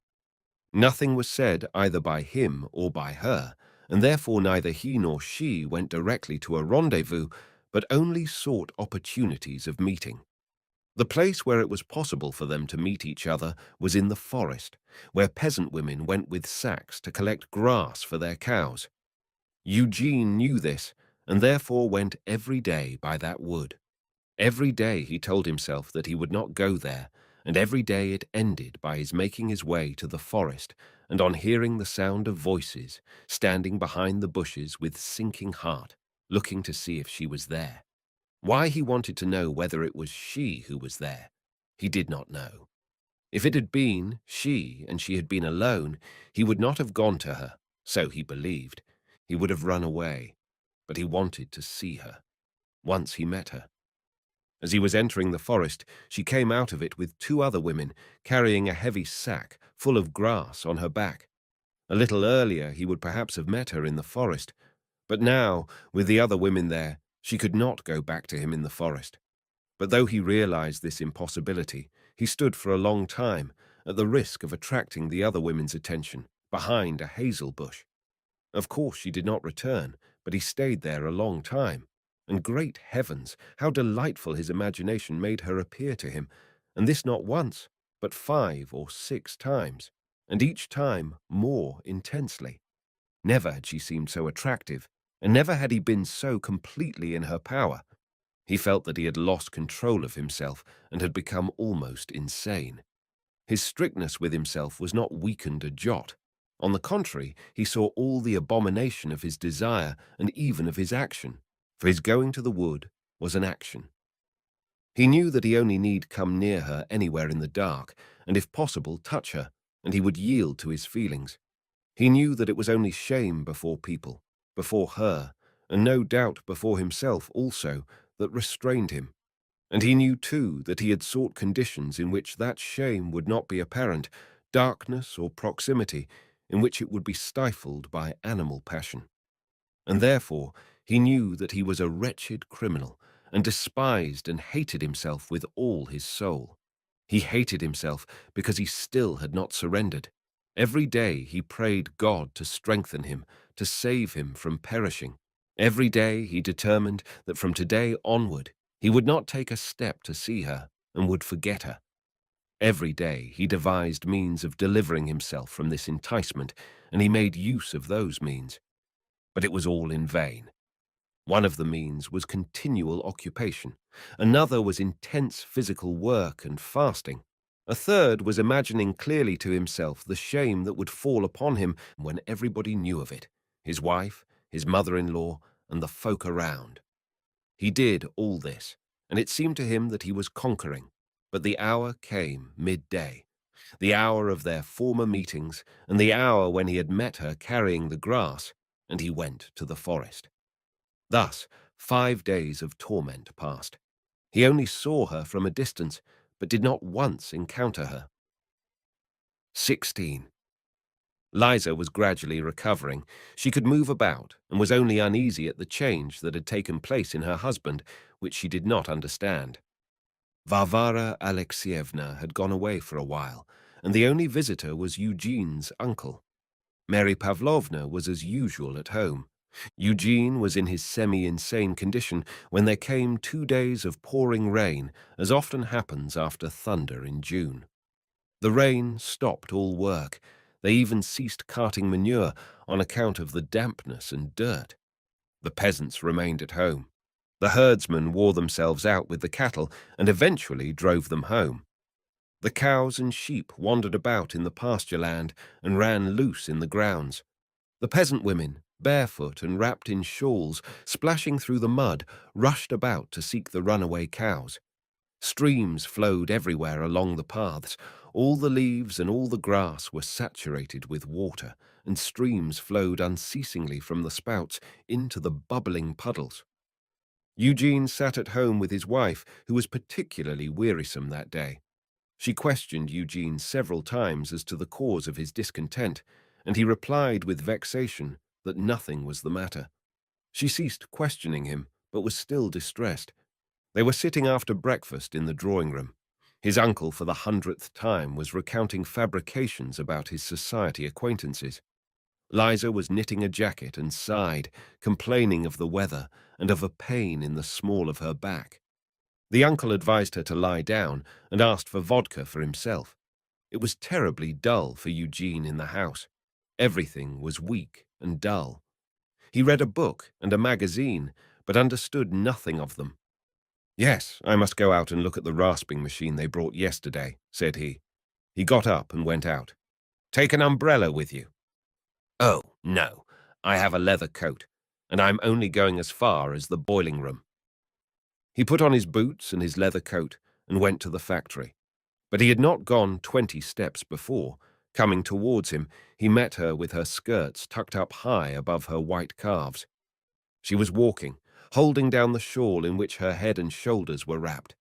Nothing was said either by him or by her, and therefore neither he nor she went directly to a rendezvous, but only sought opportunities of meeting. The place where it was possible for them to meet each other was in the forest, where peasant women went with sacks to collect grass for their cows. Eugene knew this, and therefore went every day by that wood. Every day he told himself that he would not go there, and every day it ended by his making his way to the forest, and on hearing the sound of voices, standing behind the bushes with sinking heart, looking to see if she was there. Why he wanted to know whether it was she who was there, he did not know. If it had been she, and she had been alone, he would not have gone to her, so he believed. He would have run away, but he wanted to see her. Once he met her. As he was entering the forest, she came out of it with two other women, carrying a heavy sack full of grass on her back. A little earlier he would perhaps have met her in the forest, but now, with the other women there, she could not go back to him in the forest. But though he realized this impossibility, he stood for a long time, at the risk of attracting the other women's attention, behind a hazel bush. Of course she did not return, but he stayed there a long time. And great heavens, how delightful his imagination made her appear to him, and this not once, but 5 or 6 times, and each time more intensely. Never had she seemed so attractive, and never had he been so completely in her power. He felt that he had lost control of himself and had become almost insane. His strictness with himself was not weakened a jot. On the contrary, he saw all the abomination of his desire and even of his action, for his going to the wood was an action. He knew that he only need come near her anywhere in the dark, and if possible touch her, and he would yield to his feelings. He knew that it was only shame before people, before her, and no doubt before himself also, that restrained him. And he knew too that he had sought conditions in which that shame would not be apparent, darkness or proximity, in which it would be stifled by animal passion. And therefore he knew that he was a wretched criminal, and despised and hated himself with all his soul. He hated himself because he still had not surrendered. Every day he prayed God to strengthen him, to save him from perishing. Every day he determined that from today onward he would not take a step to see her and would forget her. Every day he devised means of delivering himself from this enticement, and he made use of those means. But it was all in vain. One of the means was continual occupation. Another was intense physical work and fasting. A third was imagining clearly to himself the shame that would fall upon him when everybody knew of it, his wife, his mother-in-law, and the folk around. He did all this, and it seemed to him that he was conquering. But the hour came midday, the hour of their former meetings, and the hour when he had met her carrying the grass, and he went to the forest. Thus 5 days of torment passed. He only saw her from a distance, but did not once encounter her. 16. Liza was gradually recovering. She could move about, and was only uneasy at the change that had taken place in her husband, which she did not understand. Varvara Alexievna had gone away for a while, and the only visitor was Eugene's uncle. Mary Pavlovna was as usual at home. Eugene was in his semi-insane condition when there came 2 days of pouring rain, as often happens after thunder in June. The rain stopped all work. They even ceased carting manure on account of the dampness and dirt. The peasants remained at home. The herdsmen wore themselves out with the cattle and eventually drove them home. The cows and sheep wandered about in the pasture land and ran loose in the grounds. The peasant women, barefoot and wrapped in shawls, splashing through the mud, rushed about to seek the runaway cows. Streams flowed everywhere along the paths. All the leaves and all the grass were saturated with water, and streams flowed unceasingly from the spouts into the bubbling puddles. Eugene sat at home with his wife, who was particularly wearisome that day. She questioned Eugene several times as to the cause of his discontent, and he replied with vexation that nothing was the matter. She ceased questioning him, but was still distressed. They were sitting after breakfast in the drawing-room. His uncle, for the 100th time, was recounting fabrications about his society acquaintances. Liza was knitting a jacket and sighed, complaining of the weather and of a pain in the small of her back. The uncle advised her to lie down and asked for vodka for himself. It was terribly dull for Eugene in the house. Everything was weak and dull. He read a book and a magazine, but understood nothing of them. "Yes, I must go out and look at the rasping machine they brought yesterday," said he. He got up and went out. "Take an umbrella with you." "Oh, no, I have a leather coat, and I'm only going as far as the boiling room." He put on his boots and his leather coat and went to the factory. But he had not gone 20 steps before. Coming towards him, he met her with her skirts tucked up high above her white calves. She was walking, holding down the shawl in which her head and shoulders were wrapped.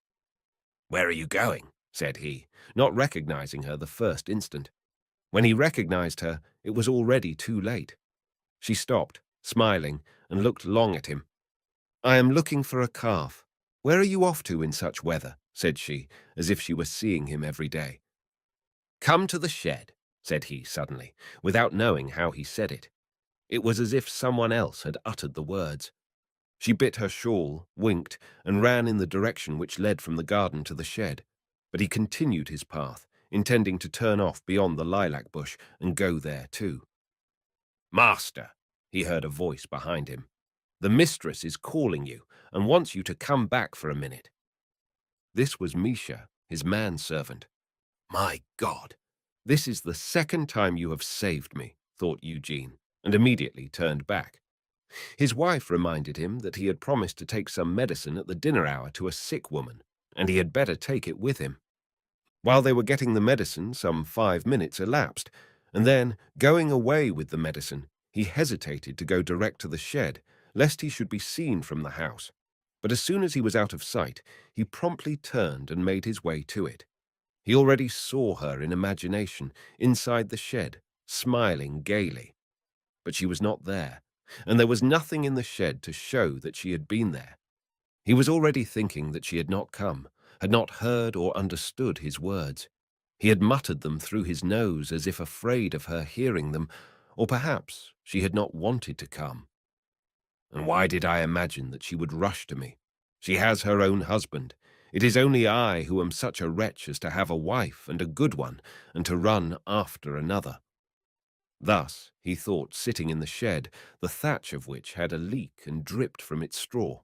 "Where are you going?" said he, not recognizing her the first instant. When he recognized her, it was already too late. She stopped, smiling, and looked long at him. "I am looking for a calf. Where are you off to in such weather?" said she, as if she were seeing him every day. "Come to the shed," said he suddenly, without knowing how he said it. It was as if someone else had uttered the words. She bit her shawl, winked, and ran in the direction which led from the garden to the shed. But he continued his path, intending to turn off beyond the lilac bush and go there too. "Master," he heard a voice behind him. "The mistress is calling you and wants you to come back for a minute." This was Misha, his manservant. "My God, this is the second time you have saved me," thought Eugene, and immediately turned back. His wife reminded him that he had promised to take some medicine at the dinner hour to a sick woman, and he had better take it with him. While they were getting the medicine, some 5 minutes elapsed, and then, going away with the medicine, he hesitated to go direct to the shed, lest he should be seen from the house. But as soon as he was out of sight, he promptly turned and made his way to it. He already saw her in imagination, inside the shed, smiling gaily. But she was not there, and there was nothing in the shed to show that she had been there. He was already thinking that she had not come, had not heard or understood his words. He had muttered them through his nose as if afraid of her hearing them, or perhaps she had not wanted to come. And why did I imagine that she would rush to me? She has her own husband. It is only I who am such a wretch as to have a wife, and a good one, and to run after another." Thus he thought, sitting in the shed, the thatch of which had a leak and dripped from its straw.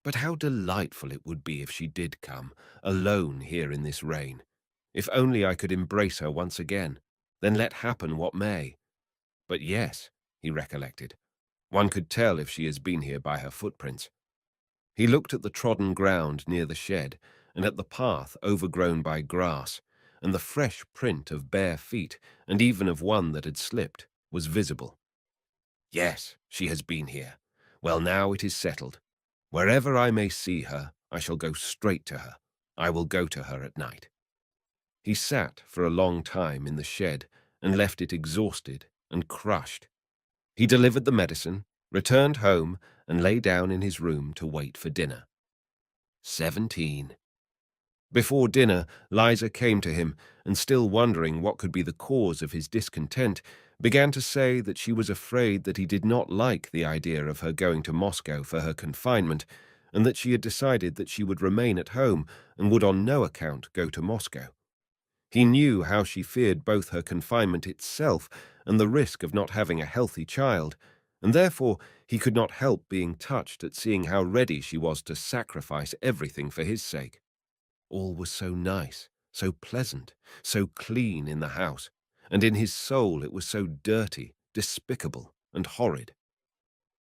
But how delightful it would be if she did come, alone here in this rain. If only I could embrace her once again, then let happen what may. But yes, he recollected, one could tell if she has been here by her footprints. He looked at the trodden ground near the shed, and at the path overgrown by grass, and the fresh print of bare feet, and even of one that had slipped, was visible. Yes, she has been here. Well, now it is settled. Wherever I may see her, I shall go straight to her. I will go to her at night. He sat for a long time in the shed and left it exhausted and crushed. He delivered the medicine, returned home, and lay down in his room to wait for dinner. 17. Before dinner, Liza came to him, and still wondering what could be the cause of his discontent, began to say that she was afraid that he did not like the idea of her going to Moscow for her confinement, and that she had decided that she would remain at home and would on no account go to Moscow. He knew how she feared both her confinement itself and the risk of not having a healthy child, and therefore he could not help being touched at seeing how ready she was to sacrifice everything for his sake. All was so nice, so pleasant, so clean in the house, and in his soul it was so dirty, despicable, and horrid.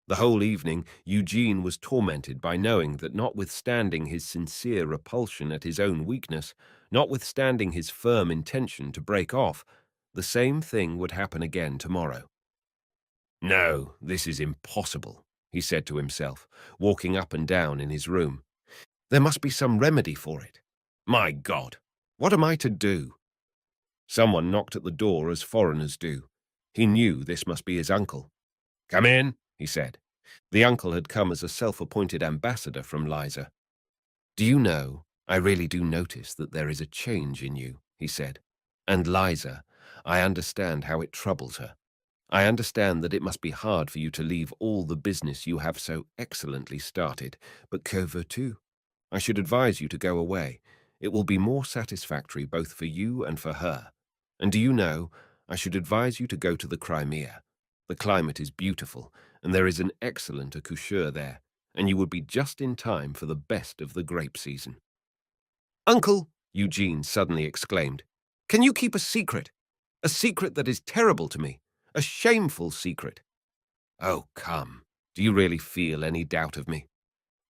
The whole evening Eugene was tormented by knowing that notwithstanding his sincere repulsion at his own weakness, notwithstanding his firm intention to break off, the same thing would happen again tomorrow. "No, this is impossible," he said to himself, walking up and down in his room. "There must be some remedy for it. My God, what am I to do?" Someone knocked at the door as foreigners do. He knew this must be his uncle. "Come in," he said. The uncle had come as a self-appointed ambassador from Liza. "Do you know, I really do notice that there is a change in you," he said. "And Liza, I understand how it troubles her. I understand that it must be hard for you to leave all the business you have so excellently started, but que veux-tu? I should advise you to go away. It will be more satisfactory both for you and for her. And do you know, I should advise you to go to the Crimea. The climate is beautiful, and there is an excellent accoucheur there, and you would be just in time for the best of the grape season." "Uncle," Eugene suddenly exclaimed, "can you keep a secret? A secret that is terrible to me, a shameful secret." "Oh, come, do you really feel any doubt of me?"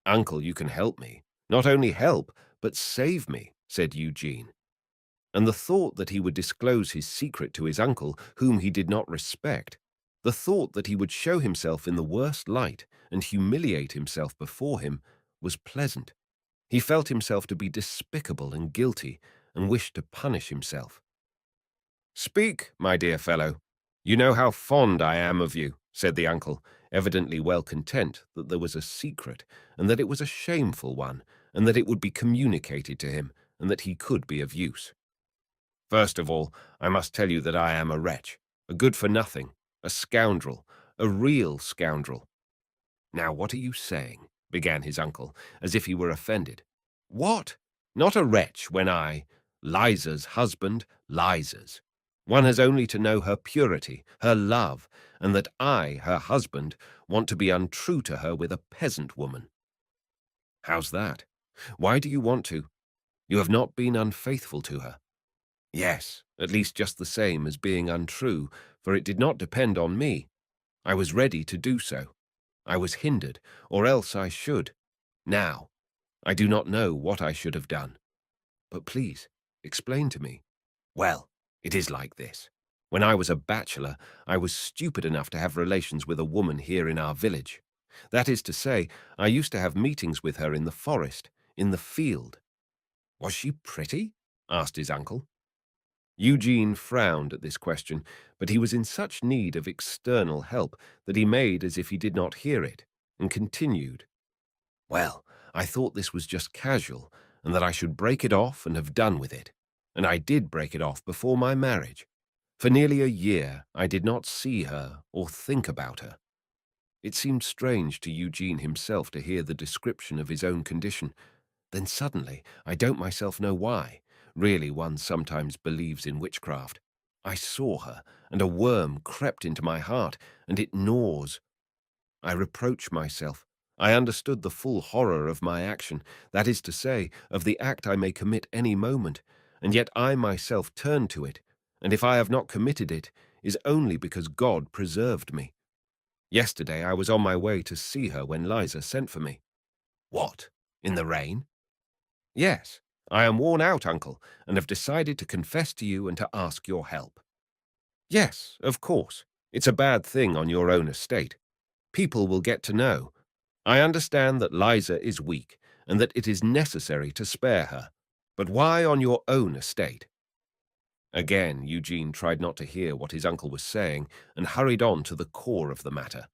"Uncle, you can help me. Not only help, but save me," said Eugene. And the thought that he would disclose his secret to his uncle, whom he did not respect, the thought that he would show himself in the worst light and humiliate himself before him, was pleasant. He felt himself to be despicable and guilty, and wished to punish himself. "Speak, my dear fellow. You know how fond I am of you," said the uncle, evidently well content that there was a secret, and that it was a shameful one, and that it would be communicated to him, and that he could be of use. "First of all, I must tell you that I am a wretch, a good-for-nothing, a scoundrel, a real scoundrel." "Now, what are you saying?" began his uncle, as if he were offended. "What? Not a wretch when Liza's husband, Liza's. One has only to know her purity, her love, and that I, her husband, want to be untrue to her with a peasant woman." "How's that? Why do you want to? You have not been unfaithful to her." "Yes, at least just the same as being untrue, for it did not depend on me. I was ready to do so. I was hindered, or else I should. Now, I do not know what I should have done. But please, explain to me." "Well, it is like this. When I was a bachelor, I was stupid enough to have relations with a woman here in our village. That is to say, I used to have meetings with her in the forest, in the field." "Was she pretty?" asked his uncle. Eugene frowned at this question, but he was in such need of external help that he made as if he did not hear it, and continued, "Well, I thought this was just casual, and that I should break it off and have done with it. And I did break it off before my marriage. For nearly a year I did not see her or think about her." It seemed strange to Eugene himself to hear the description of his own condition. Then suddenly, I don't myself know why, really one sometimes believes in witchcraft, I saw her, and a worm crept into my heart, and it gnaws. I reproach myself. I understood the full horror of my action, that is to say, of the act I may commit any moment, and yet I myself turn to it, and if I have not committed it, is only because God preserved me. Yesterday I was on my way to see her when Liza sent for me. What? In the rain? Yes. I am worn out, uncle, and have decided to confess to you and to ask your help. Yes, of course. It's a bad thing on your own estate. People will get to know. I understand that Liza is weak and that it is necessary to spare her. But why on your own estate? Again, Eugene tried not to hear what his uncle was saying and hurried on to the core of the matter.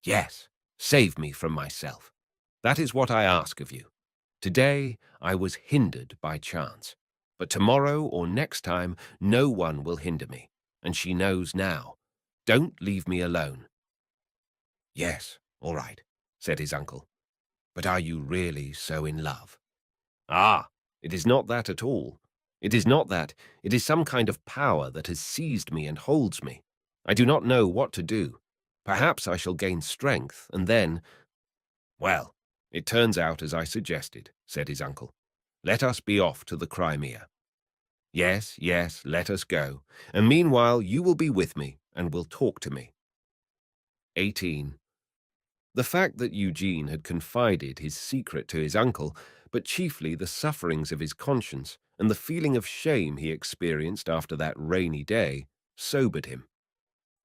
Yes, save me from myself. That is what I ask of you. Today I was hindered by chance, but tomorrow or next time no one will hinder me, and she knows now. Don't leave me alone. Yes, all right, said his uncle. But are you really so in love? Ah, it is not that at all. It is not that. It is some kind of power that has seized me and holds me. I do not know what to do. Perhaps I shall gain strength, and then— Well, it turns out as I suggested, said his uncle. Let us be off to the Crimea. Yes, yes, let us go. And meanwhile you will be with me, and will talk to me. 18. The fact that Eugene had confided his secret to his uncle, but chiefly the sufferings of his conscience and the feeling of shame he experienced after that rainy day, sobered him.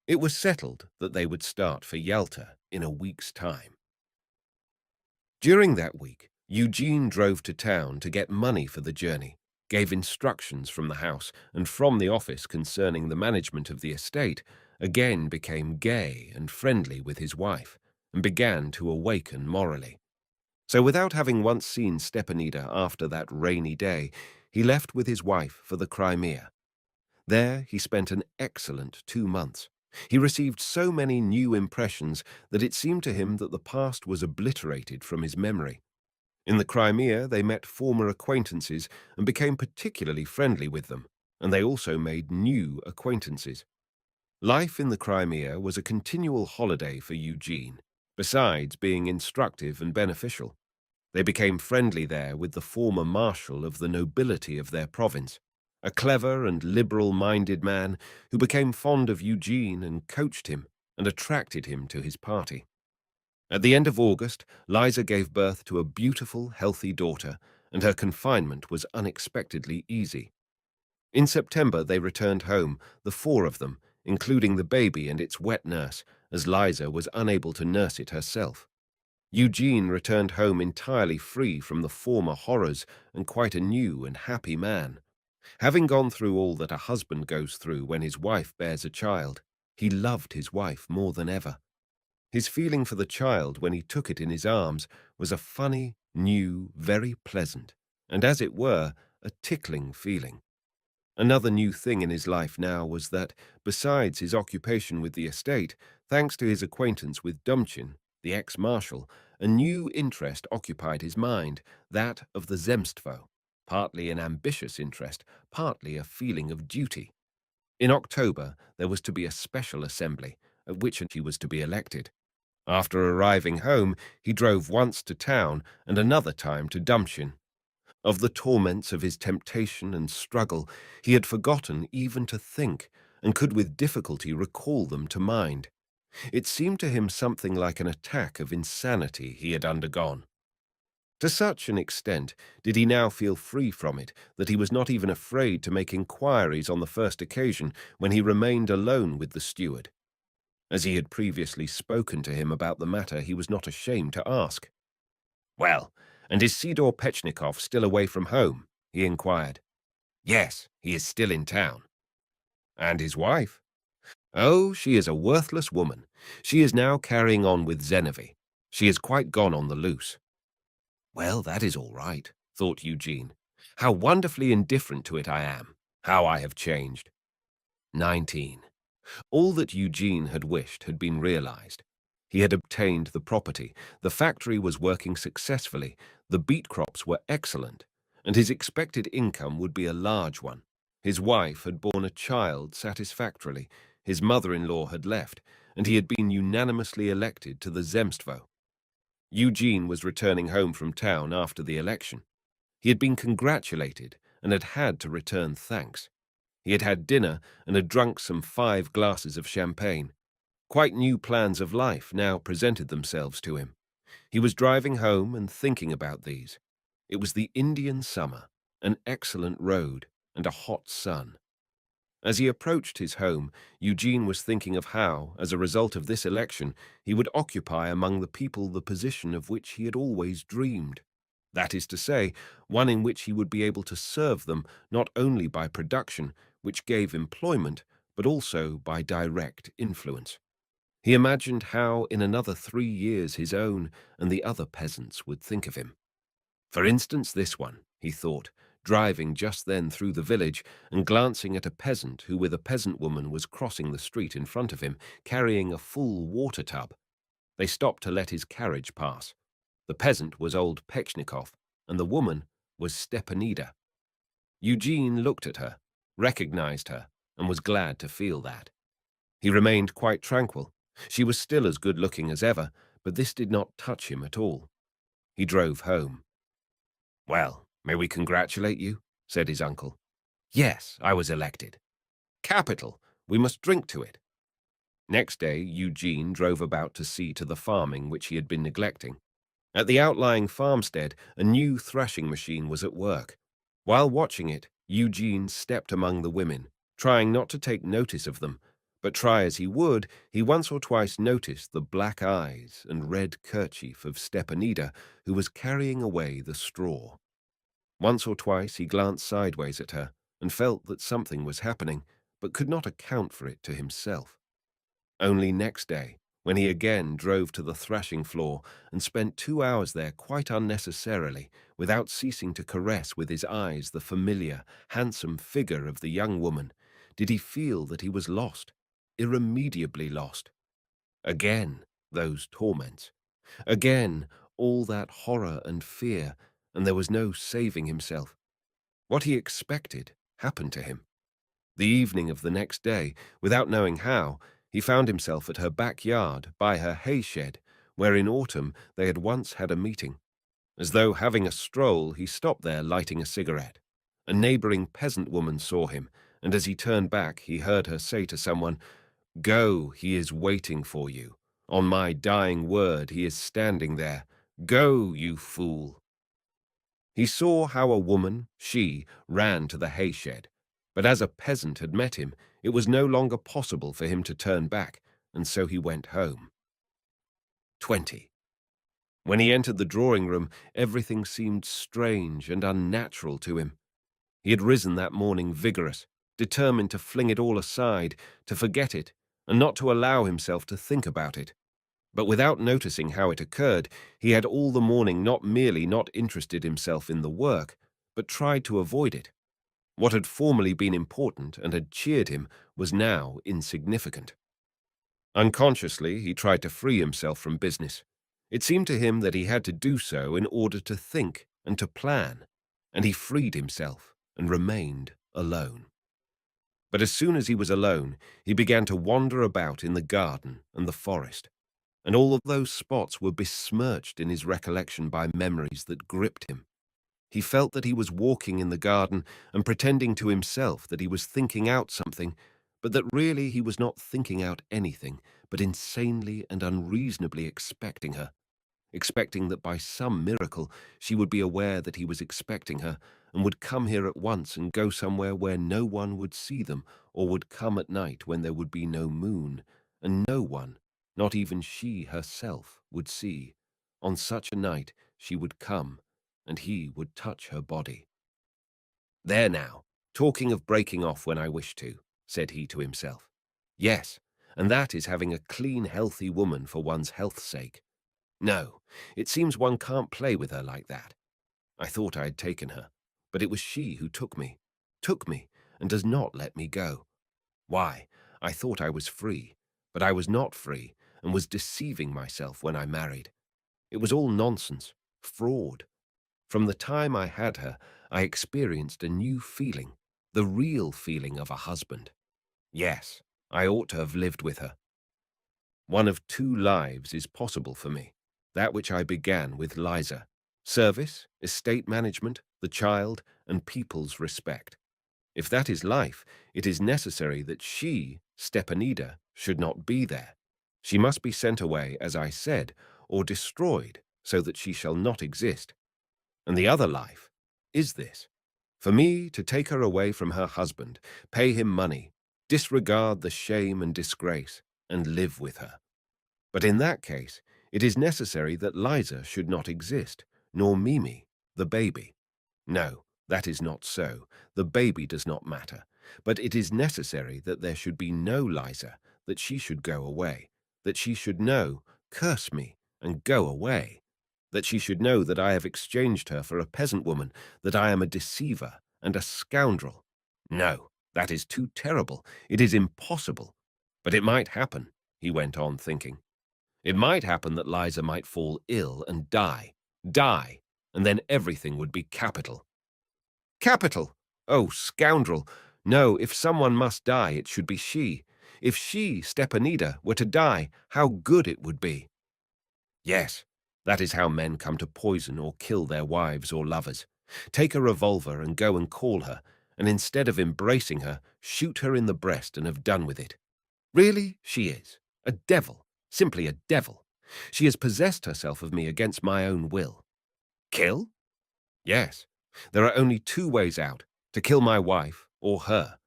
It was settled that they would start for Yalta in a week's time. During that week, Eugene drove to town to get money for the journey, gave instructions from the house and from the office concerning the management of the estate, again became gay and friendly with his wife, and began to awaken morally. So without having once seen Stepanida after that rainy day, he left with his wife for the Crimea. There he spent an excellent 2 months. He received so many new impressions that it seemed to him that the past was obliterated from his memory. In the Crimea they met former acquaintances and became particularly friendly with them, and they also made new acquaintances. Life in the Crimea was a continual holiday for Eugene, besides being instructive and beneficial. They became friendly there with the former marshal of the nobility of their province, a clever and liberal-minded man who became fond of Eugene and coached him and attracted him to his party. At the end of August, Liza gave birth to a beautiful, healthy daughter, and her confinement was unexpectedly easy. In September they returned home, the four of them, including the baby and its wet nurse, as Liza was unable to nurse it herself. Eugene returned home entirely free from the former horrors and quite a new and happy man. Having gone through all that a husband goes through when his wife bears a child, he loved his wife more than ever. His feeling for the child when he took it in his arms was a funny, new, very pleasant, and as it were, a tickling feeling. Another new thing in his life now was that, besides his occupation with the estate, thanks to his acquaintance with Dumchin, the ex-marshal, a new interest occupied his mind, that of the Zemstvo, partly an ambitious interest, partly a feeling of duty. In October, there was to be a special assembly, at which he was to be elected. After arriving home, he drove once to town and another time to Dumchin. Of the torments of his temptation and struggle, he had forgotten even to think, and could with difficulty recall them to mind. It seemed to him something like an attack of insanity he had undergone. To such an extent did he now feel free from it that he was not even afraid to make inquiries on the first occasion when he remained alone with the steward. As he had previously spoken to him about the matter, he was not ashamed to ask. "Well, and is Sidor Pechnikov still away from home?" he inquired. "Yes, he is still in town." "And his wife?" "Oh, she is a worthless woman. She is now carrying on with Zenovi. She has quite gone on the loose." Well, that is all right, thought Eugene. How wonderfully indifferent to it I am. How I have changed. 19. All that Eugene had wished had been realized. He had obtained the property, the factory was working successfully, the beet crops were excellent, and his expected income would be a large one. His wife had borne a child satisfactorily, his mother-in-law had left, and he had been unanimously elected to the Zemstvo. Eugene was returning home from town after the election. He had been congratulated and had had to return thanks. He had had dinner and had drunk some 5 glasses of champagne. Quite new plans of life now presented themselves to him. He was driving home and thinking about these. It was the Indian summer, an excellent road, and a hot sun. As he approached his home, Eugene was thinking of how, as a result of this election, he would occupy among the people the position of which he had always dreamed. That is to say, one in which he would be able to serve them not only by production, which gave employment, but also by direct influence. He imagined how in another 3 years his own and the other peasants would think of him. For instance, this one, he thought, driving just then through the village and glancing at a peasant who with a peasant woman was crossing the street in front of him, carrying a full water tub. They stopped to let his carriage pass. The peasant was old Pechnikov, and the woman was Stepanida. Eugene looked at her, recognized her, and was glad to feel that. He remained quite tranquil. She was still as good-looking as ever, but this did not touch him at all. He drove home. "Well, may we congratulate you?" said his uncle. "Yes, I was elected." "Capital! We must drink to it." Next day, Eugene drove about to see to the farming which he had been neglecting. At the outlying farmstead, a new threshing machine was at work. While watching it, Eugene stepped among the women, trying not to take notice of them, but try as he would, he once or twice noticed the black eyes and red kerchief of Stepanida, who was carrying away the straw. Once or twice he glanced sideways at her and felt that something was happening, but could not account for it to himself. Only next day, when he again drove to the thrashing floor and spent 2 hours there quite unnecessarily, without ceasing to caress with his eyes the familiar, handsome figure of the young woman, did he feel that he was lost, irremediably lost. Again, those torments. Again, all that horror and fear, and there was no saving himself. What he expected happened to him. The evening of the next day, without knowing how, he found himself at her backyard by her hay shed, where in autumn they had once had a meeting. As though having a stroll, he stopped there lighting a cigarette. A neighboring peasant woman saw him, and as he turned back, he heard her say to someone, "Go, he is waiting for you. On my dying word, he is standing there. Go, you fool." He saw how a woman, she, ran to the hay shed, but as a peasant had met him, it was no longer possible for him to turn back, and so he went home. 20. When he entered the drawing room, everything seemed strange and unnatural to him. He had risen that morning vigorous, determined to fling it all aside, to forget it, and not to allow himself to think about it. But without noticing how it occurred, he had all the morning not merely not interested himself in the work, but tried to avoid it. What had formerly been important and had cheered him was now insignificant. Unconsciously, he tried to free himself from business. It seemed to him that he had to do so in order to think and to plan, and he freed himself and remained alone. But as soon as he was alone, he began to wander about in the garden and the forest, and all of those spots were besmirched in his recollection by memories that gripped him. He felt that he was walking in the garden and pretending to himself that he was thinking out something, but that really he was not thinking out anything, but insanely and unreasonably expecting her, expecting that by some miracle she would be aware that he was expecting her and would come here at once and go somewhere where no one would see them, or would come at night when there would be no moon, and no one, not even she herself, would see. On such a night she would come, and he would touch her body. "There now, talking of breaking off when I wish to," said he to himself. "Yes, and that is having a clean, healthy woman for one's health's sake. No, it seems one can't play with her like that. I thought I had taken her, but it was she who took me, and does not let me go. Why, I thought I was free, but I was not free, and was deceiving myself when I married. It was all nonsense, fraud. From the time I had her, I experienced a new feeling, the real feeling of a husband. Yes, I ought to have lived with her. One of two lives is possible for me, that which I began with Liza: service, estate management, the child, and people's respect. If that is life, it is necessary that she, Stepanida, should not be there. She must be sent away, as I said, or destroyed, so that she shall not exist. And the other life is this: for me to take her away from her husband, pay him money, disregard the shame and disgrace, and live with her. But in that case, it is necessary that Liza should not exist, nor Mimi, the baby. No, that is not so. The baby does not matter. But it is necessary that there should be no Liza, that she should go away, that she should know, curse me, and go away, that she should know that I have exchanged her for a peasant woman, that I am a deceiver and a scoundrel. No, that is too terrible. It is impossible. But it might happen, he went on thinking. It might happen that Liza might fall ill and die, and then everything would be capital. Capital! Oh, scoundrel! No, if someone must die, it should be she. If she, Stepanida, were to die, how good it would be. Yes, that is how men come to poison or kill their wives or lovers. Take a revolver and go and call her, and instead of embracing her, shoot her in the breast and have done with it. Really, she is. A devil. Simply a devil. She has possessed herself of me against my own will. Kill? Yes. There are only two ways out: to kill my wife or her.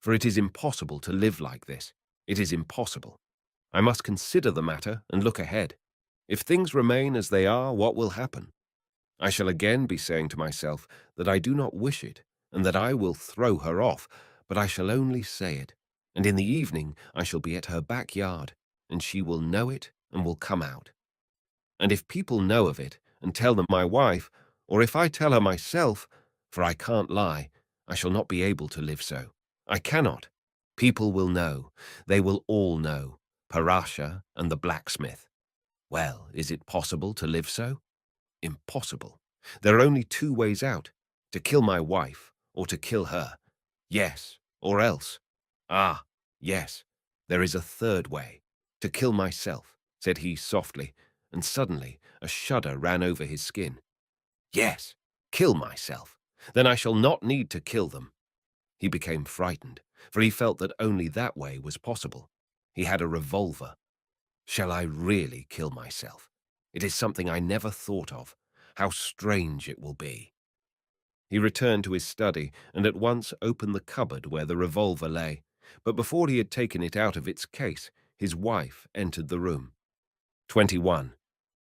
For it is impossible to live like this. It is impossible. I must consider the matter and look ahead. If things remain as they are, what will happen? I shall again be saying to myself that I do not wish it, and that I will throw her off, but I shall only say it, and in the evening I shall be at her backyard, and she will know it and will come out. And if people know of it and tell them my wife, or if I tell her myself, for I can't lie, I shall not be able to live so. I cannot. People will know. They will all know. Parasha and the blacksmith. Well, is it possible to live so? Impossible. There are only two ways out: to kill my wife or to kill her. Yes, or else. Ah, yes, there is a third way: to kill myself, said he softly, and suddenly a shudder ran over his skin. Yes, kill myself. Then I shall not need to kill them. He became frightened, for he felt that only that way was possible. He had a revolver. Shall I really kill myself? It is something I never thought of. How strange it will be. He returned to his study and at once opened the cupboard where the revolver lay. But before he had taken it out of its case, his wife entered the room. 21.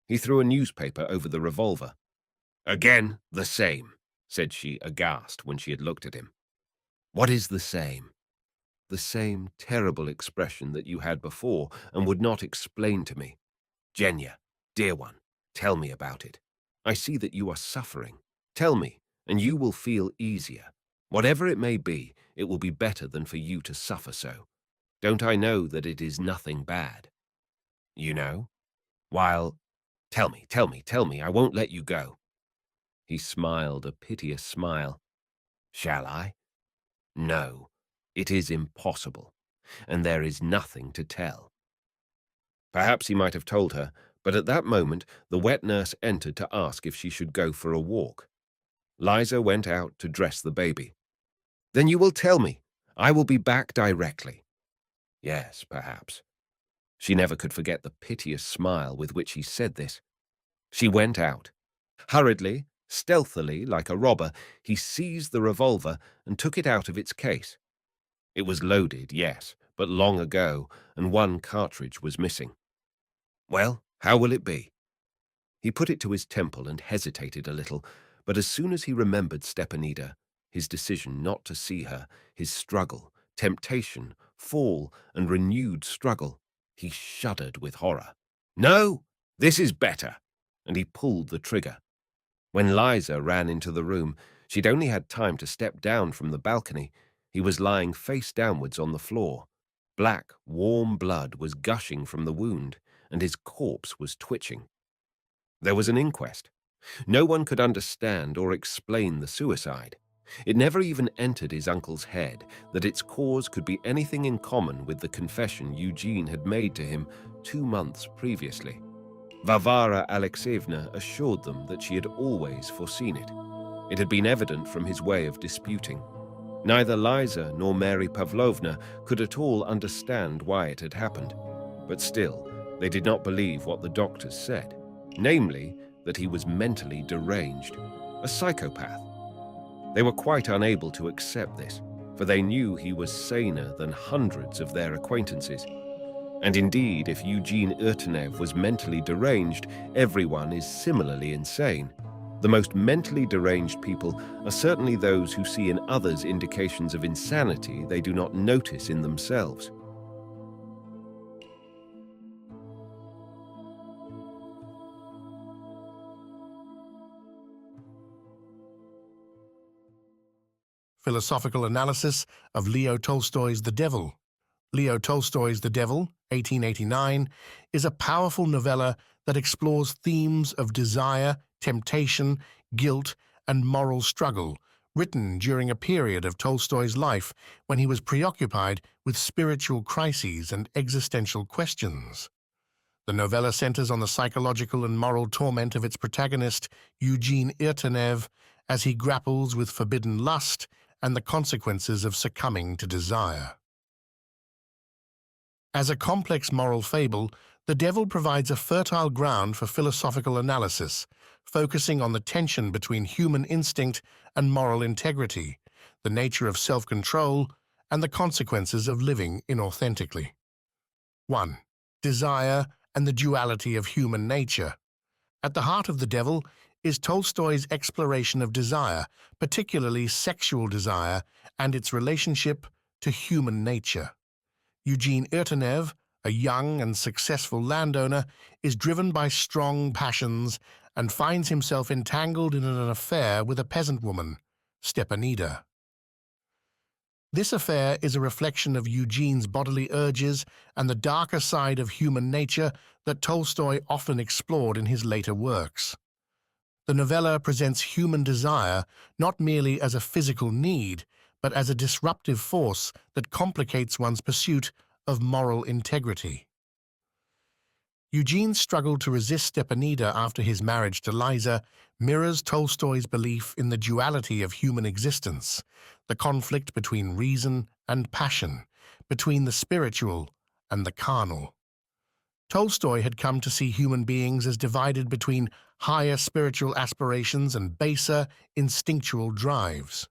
He threw a newspaper over the revolver. Again the same, said she, aghast when she had looked at him. What is the same? The same terrible expression that you had before and would not explain to me. Genya, dear one, tell me about it. I see that you are suffering. Tell me, and you will feel easier. Whatever it may be, it will be better than for you to suffer so. Don't I know that it is nothing bad? You know? While, tell me, I won't let you go. He smiled a piteous smile. Shall I? No, it is impossible, and there is nothing to tell. Perhaps he might have told her, but at that moment the wet nurse entered to ask if she should go for a walk. Liza went out to dress the baby. Then you will tell me. I will be back directly. Yes, perhaps. She never could forget the piteous smile with which he said this. She went out. Hurriedly, stealthily, like a robber, he seized the revolver and took it out of its case. It was loaded, yes, but long ago, and one cartridge was missing. Well, how will it be? He put it to his temple and hesitated a little, but as soon as he remembered Stepanida, his decision not to see her, his struggle, temptation, fall, and renewed struggle, he shuddered with horror. No, this is better, and he pulled the trigger. When Liza ran into the room, she'd only had time to step down from the balcony. He was lying face downwards on the floor. Black, warm blood was gushing from the wound, and his corpse was twitching. There was an inquest. No one could understand or explain the suicide. It never even entered his uncle's head that its cause could be anything in common with the confession Eugene had made to him 2 months previously. Varvara Alexeyevna assured them that she had always foreseen it. It had been evident from his way of disputing. Neither Liza nor Mary Pavlovna could at all understand why it had happened, but still, they did not believe what the doctors said, namely, that he was mentally deranged, a psychopath. They were quite unable to accept this, for they knew he was saner than hundreds of their acquaintances. And indeed, if Eugene Irtenev was mentally deranged, everyone is similarly insane. The most mentally deranged people are certainly those who see in others indications of insanity they do not notice in themselves. Philosophical analysis of Leo Tolstoy's The Devil. Leo Tolstoy's The Devil, 1889, is a powerful novella that explores themes of desire, temptation, guilt, and moral struggle, written during a period of Tolstoy's life when he was preoccupied with spiritual crises and existential questions. The novella centers on the psychological and moral torment of its protagonist, Eugene Irtenev, as he grapples with forbidden lust and the consequences of succumbing to desire. As a complex moral fable, The Devil provides a fertile ground for philosophical analysis, focusing on the tension between human instinct and moral integrity, the nature of self-control, and the consequences of living inauthentically. 1. Desire and the duality of human nature. At the heart of The Devil is Tolstoy's exploration of desire, particularly sexual desire and its relationship to human nature. Eugene Irtenev, a young and successful landowner, is driven by strong passions and finds himself entangled in an affair with a peasant woman, Stepanida. This affair is a reflection of Eugene's bodily urges and the darker side of human nature that Tolstoy often explored in his later works. The novella presents human desire not merely as a physical need, but as a disruptive force that complicates one's pursuit of moral integrity. Eugene's struggle to resist Stepanida after his marriage to Liza mirrors Tolstoy's belief in the duality of human existence, the conflict between reason and passion, between the spiritual and the carnal. Tolstoy had come to see human beings as divided between higher spiritual aspirations and baser, instinctual drives.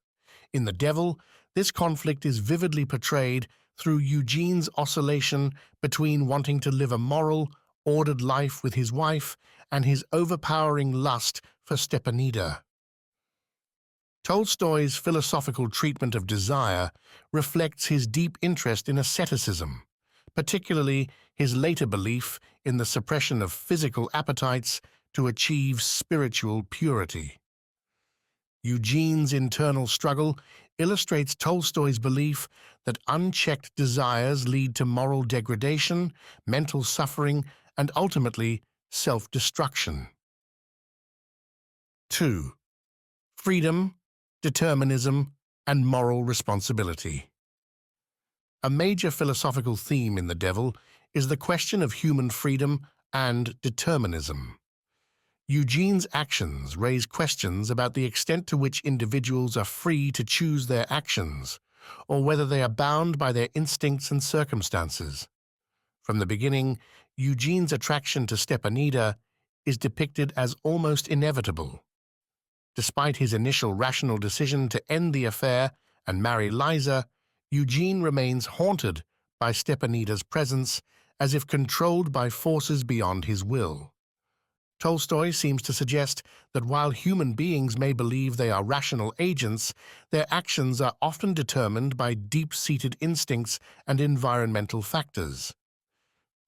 In The Devil, this conflict is vividly portrayed through Eugene's oscillation between wanting to live a moral, ordered life with his wife and his overpowering lust for Stepanida. Tolstoy's philosophical treatment of desire reflects his deep interest in asceticism, particularly his later belief in the suppression of physical appetites to achieve spiritual purity. Eugene's internal struggle illustrates Tolstoy's belief that unchecked desires lead to moral degradation, mental suffering, and ultimately self-destruction. 2. Freedom, determinism, and moral responsibility. A major philosophical theme in The Devil is the question of human freedom and determinism. Eugene's actions raise questions about the extent to which individuals are free to choose their actions, or whether they are bound by their instincts and circumstances. From the beginning, Eugene's attraction to Stepanida is depicted as almost inevitable. Despite his initial rational decision to end the affair and marry Liza, Eugene remains haunted by Stepanida's presence, as if controlled by forces beyond his will. Tolstoy seems to suggest that while human beings may believe they are rational agents, their actions are often determined by deep-seated instincts and environmental factors.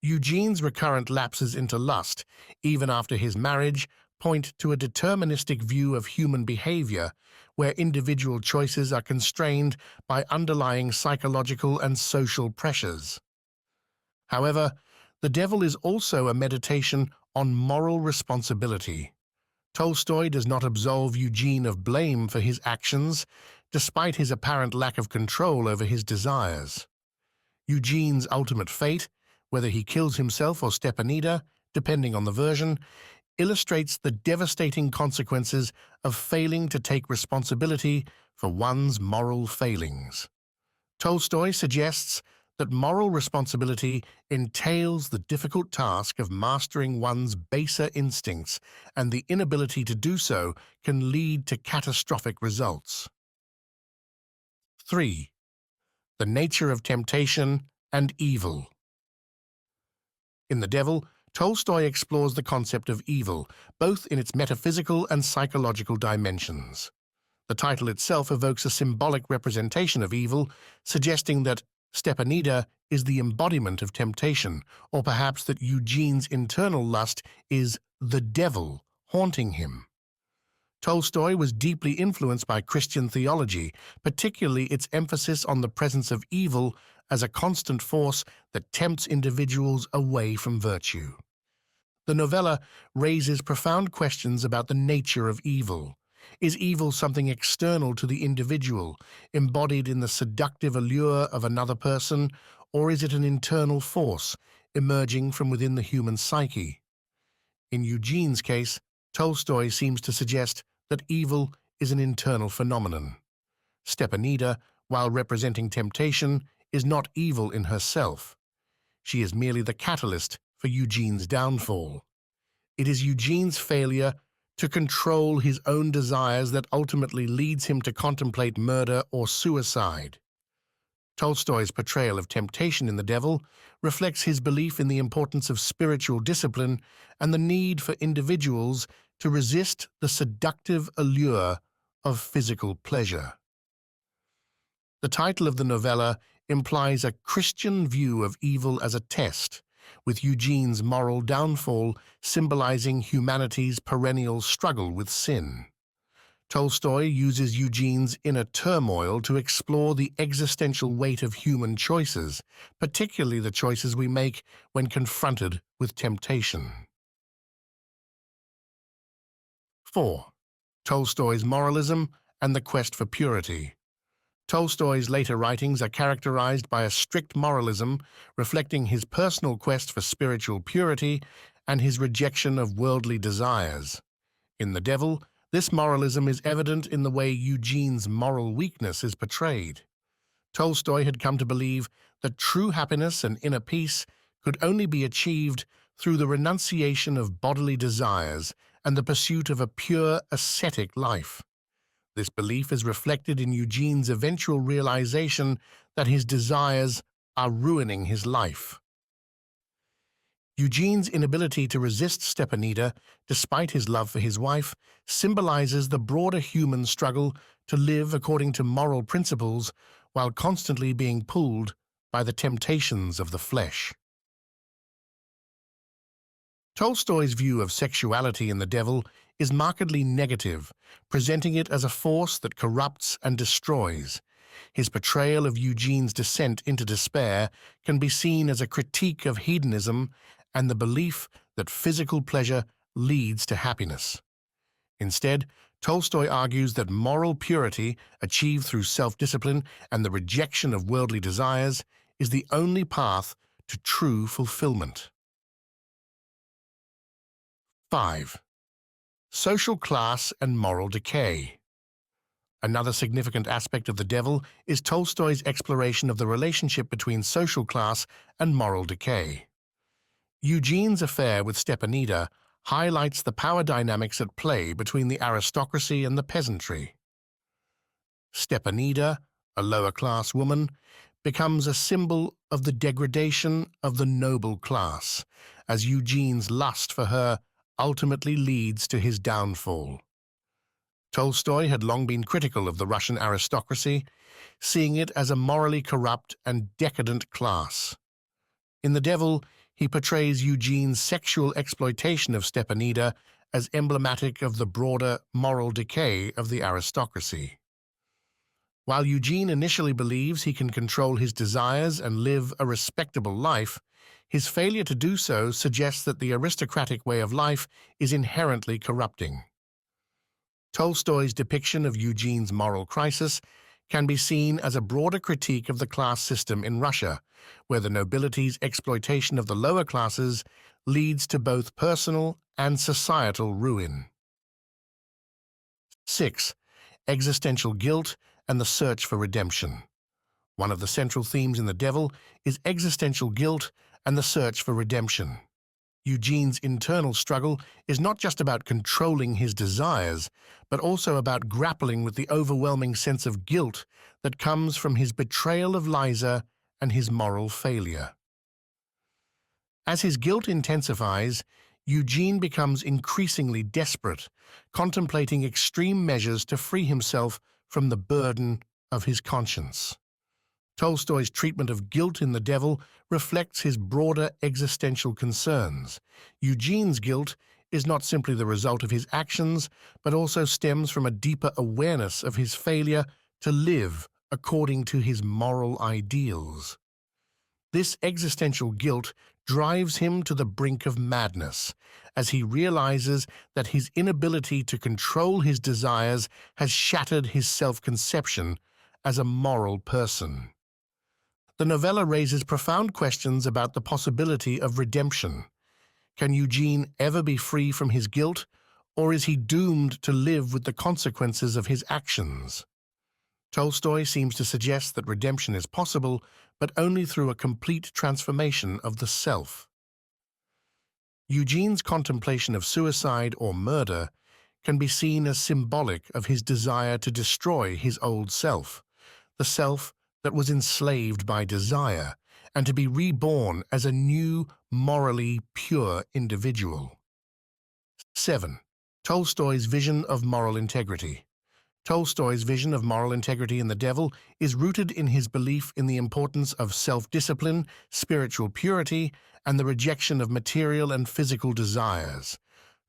Eugene's recurrent lapses into lust, even after his marriage, point to a deterministic view of human behavior, where individual choices are constrained by underlying psychological and social pressures. However, The Devil is also a meditation on moral responsibility. Tolstoy does not absolve Eugene of blame for his actions, despite his apparent lack of control over his desires. Eugene's ultimate fate, whether he kills himself or Stepanida, depending on the version, illustrates the devastating consequences of failing to take responsibility for one's moral failings. Tolstoy suggests that moral responsibility entails the difficult task of mastering one's baser instincts, and the inability to do so can lead to catastrophic results. 3. The nature of temptation and evil. In The Devil, Tolstoy explores the concept of evil, both in its metaphysical and psychological dimensions. The title itself evokes a symbolic representation of evil, suggesting that Stepanida is the embodiment of temptation, or perhaps that Eugene's internal lust is the devil haunting him. Tolstoy was deeply influenced by Christian theology, particularly its emphasis on the presence of evil as a constant force that tempts individuals away from virtue. The novella raises profound questions about the nature of evil. Is evil something external to the individual, embodied in the seductive allure of another person, or is it an internal force emerging from within the human psyche? In Eugene's case, Tolstoy seems to suggest that evil is an internal phenomenon. Stepanida, while representing temptation, is not evil in herself. She is merely the catalyst for Eugene's downfall. It is Eugene's failure to control his own desires that ultimately leads him to contemplate murder or suicide. Tolstoy's portrayal of temptation in The Devil reflects his belief in the importance of spiritual discipline and the need for individuals to resist the seductive allure of physical pleasure. The title of the novella implies a Christian view of evil as a test, with Eugene's moral downfall symbolizing humanity's perennial struggle with sin. Tolstoy uses Eugene's inner turmoil to explore the existential weight of human choices, particularly the choices we make when confronted with temptation. 4. Tolstoy's moralism and the quest for purity. Tolstoy's later writings are characterized by a strict moralism, reflecting his personal quest for spiritual purity and his rejection of worldly desires. In The Devil, this moralism is evident in the way Eugene's moral weakness is portrayed. Tolstoy had come to believe that true happiness and inner peace could only be achieved through the renunciation of bodily desires and the pursuit of a pure ascetic life. This belief is reflected in Eugene's eventual realization that his desires are ruining his life. Eugene's inability to resist Stepanida, despite his love for his wife, symbolizes the broader human struggle to live according to moral principles while constantly being pulled by the temptations of the flesh. Tolstoy's view of sexuality in The Devil is markedly negative, presenting it as a force that corrupts and destroys. His portrayal of Eugene's descent into despair can be seen as a critique of hedonism and the belief that physical pleasure leads to happiness. Instead, Tolstoy argues that moral purity, achieved through self-discipline and the rejection of worldly desires, is the only path to true fulfillment. 5. Social class and moral decay. Another significant aspect of The Devil is Tolstoy's exploration of the relationship between social class and moral decay. Eugene's affair with Stepanida highlights the power dynamics at play between the aristocracy and the peasantry. Stepanida, a lower-class woman, becomes a symbol of the degradation of the noble class, as Eugene's lust for her ultimately leads to his downfall. Tolstoy had long been critical of the Russian aristocracy, seeing it as a morally corrupt and decadent class. In The Devil, he portrays Eugene's sexual exploitation of Stepanida as emblematic of the broader moral decay of the aristocracy. While Eugene initially believes he can control his desires and live a respectable life, His failure to do so suggests that the aristocratic way of life is inherently corrupting. Tolstoy's depiction of Eugene's moral crisis can be seen as a broader critique of the class system in Russia, where the nobility's exploitation of the lower classes leads to both personal and societal ruin. 6. Existential guilt and the search for redemption. One of the central themes in The Devil is existential guilt and the search for redemption. Eugene's internal struggle is not just about controlling his desires, but also about grappling with the overwhelming sense of guilt that comes from his betrayal of Liza and his moral failure. As his guilt intensifies, Eugene becomes increasingly desperate, contemplating extreme measures to free himself from the burden of his conscience. Tolstoy's treatment of guilt in The Devil reflects his broader existential concerns. Eugene's guilt is not simply the result of his actions, but also stems from a deeper awareness of his failure to live according to his moral ideals. This existential guilt drives him to the brink of madness, as he realizes that his inability to control his desires has shattered his self-conception as a moral person. The novella raises profound questions about the possibility of redemption. Can Eugene ever be free from his guilt, or is he doomed to live with the consequences of his actions? Tolstoy seems to suggest that redemption is possible, but only through a complete transformation of the self. Eugene's contemplation of suicide or murder can be seen as symbolic of his desire to destroy his old self, the self that was enslaved by desire, and to be reborn as a new, morally pure individual. 7. Tolstoy's vision of moral integrity. Tolstoy's vision of moral integrity in The Devil is rooted in his belief in the importance of self-discipline, spiritual purity, and the rejection of material and physical desires.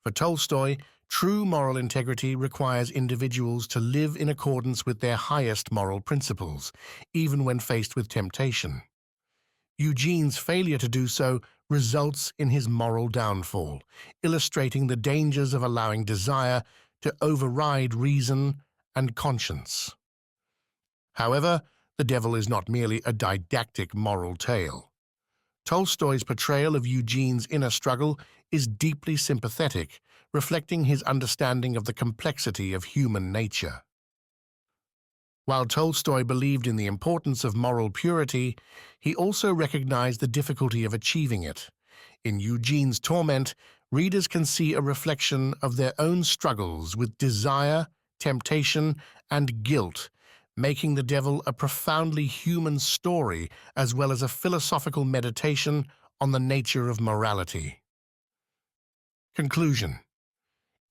For Tolstoy, true moral integrity requires individuals to live in accordance with their highest moral principles, even when faced with temptation. Eugene's failure to do so results in his moral downfall, illustrating the dangers of allowing desire to override reason and conscience. However, The Devil is not merely a didactic moral tale. Tolstoy's portrayal of Eugene's inner struggle is deeply sympathetic, reflecting his understanding of the complexity of human nature. While Tolstoy believed in the importance of moral purity, he also recognized the difficulty of achieving it. In Eugene's Torment, readers can see a reflection of their own struggles with desire, temptation, and guilt, making The Devil a profoundly human story as well as a philosophical meditation on the nature of morality. Conclusion.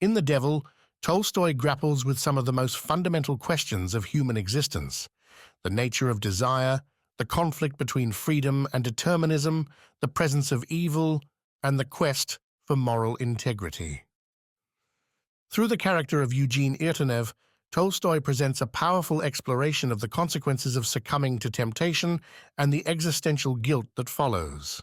In The Devil, Tolstoy grapples with some of the most fundamental questions of human existence: the nature of desire, the conflict between freedom and determinism, the presence of evil, and the quest for moral integrity. Through the character of Eugene Irtenev, Tolstoy presents a powerful exploration of the consequences of succumbing to temptation and the existential guilt that follows.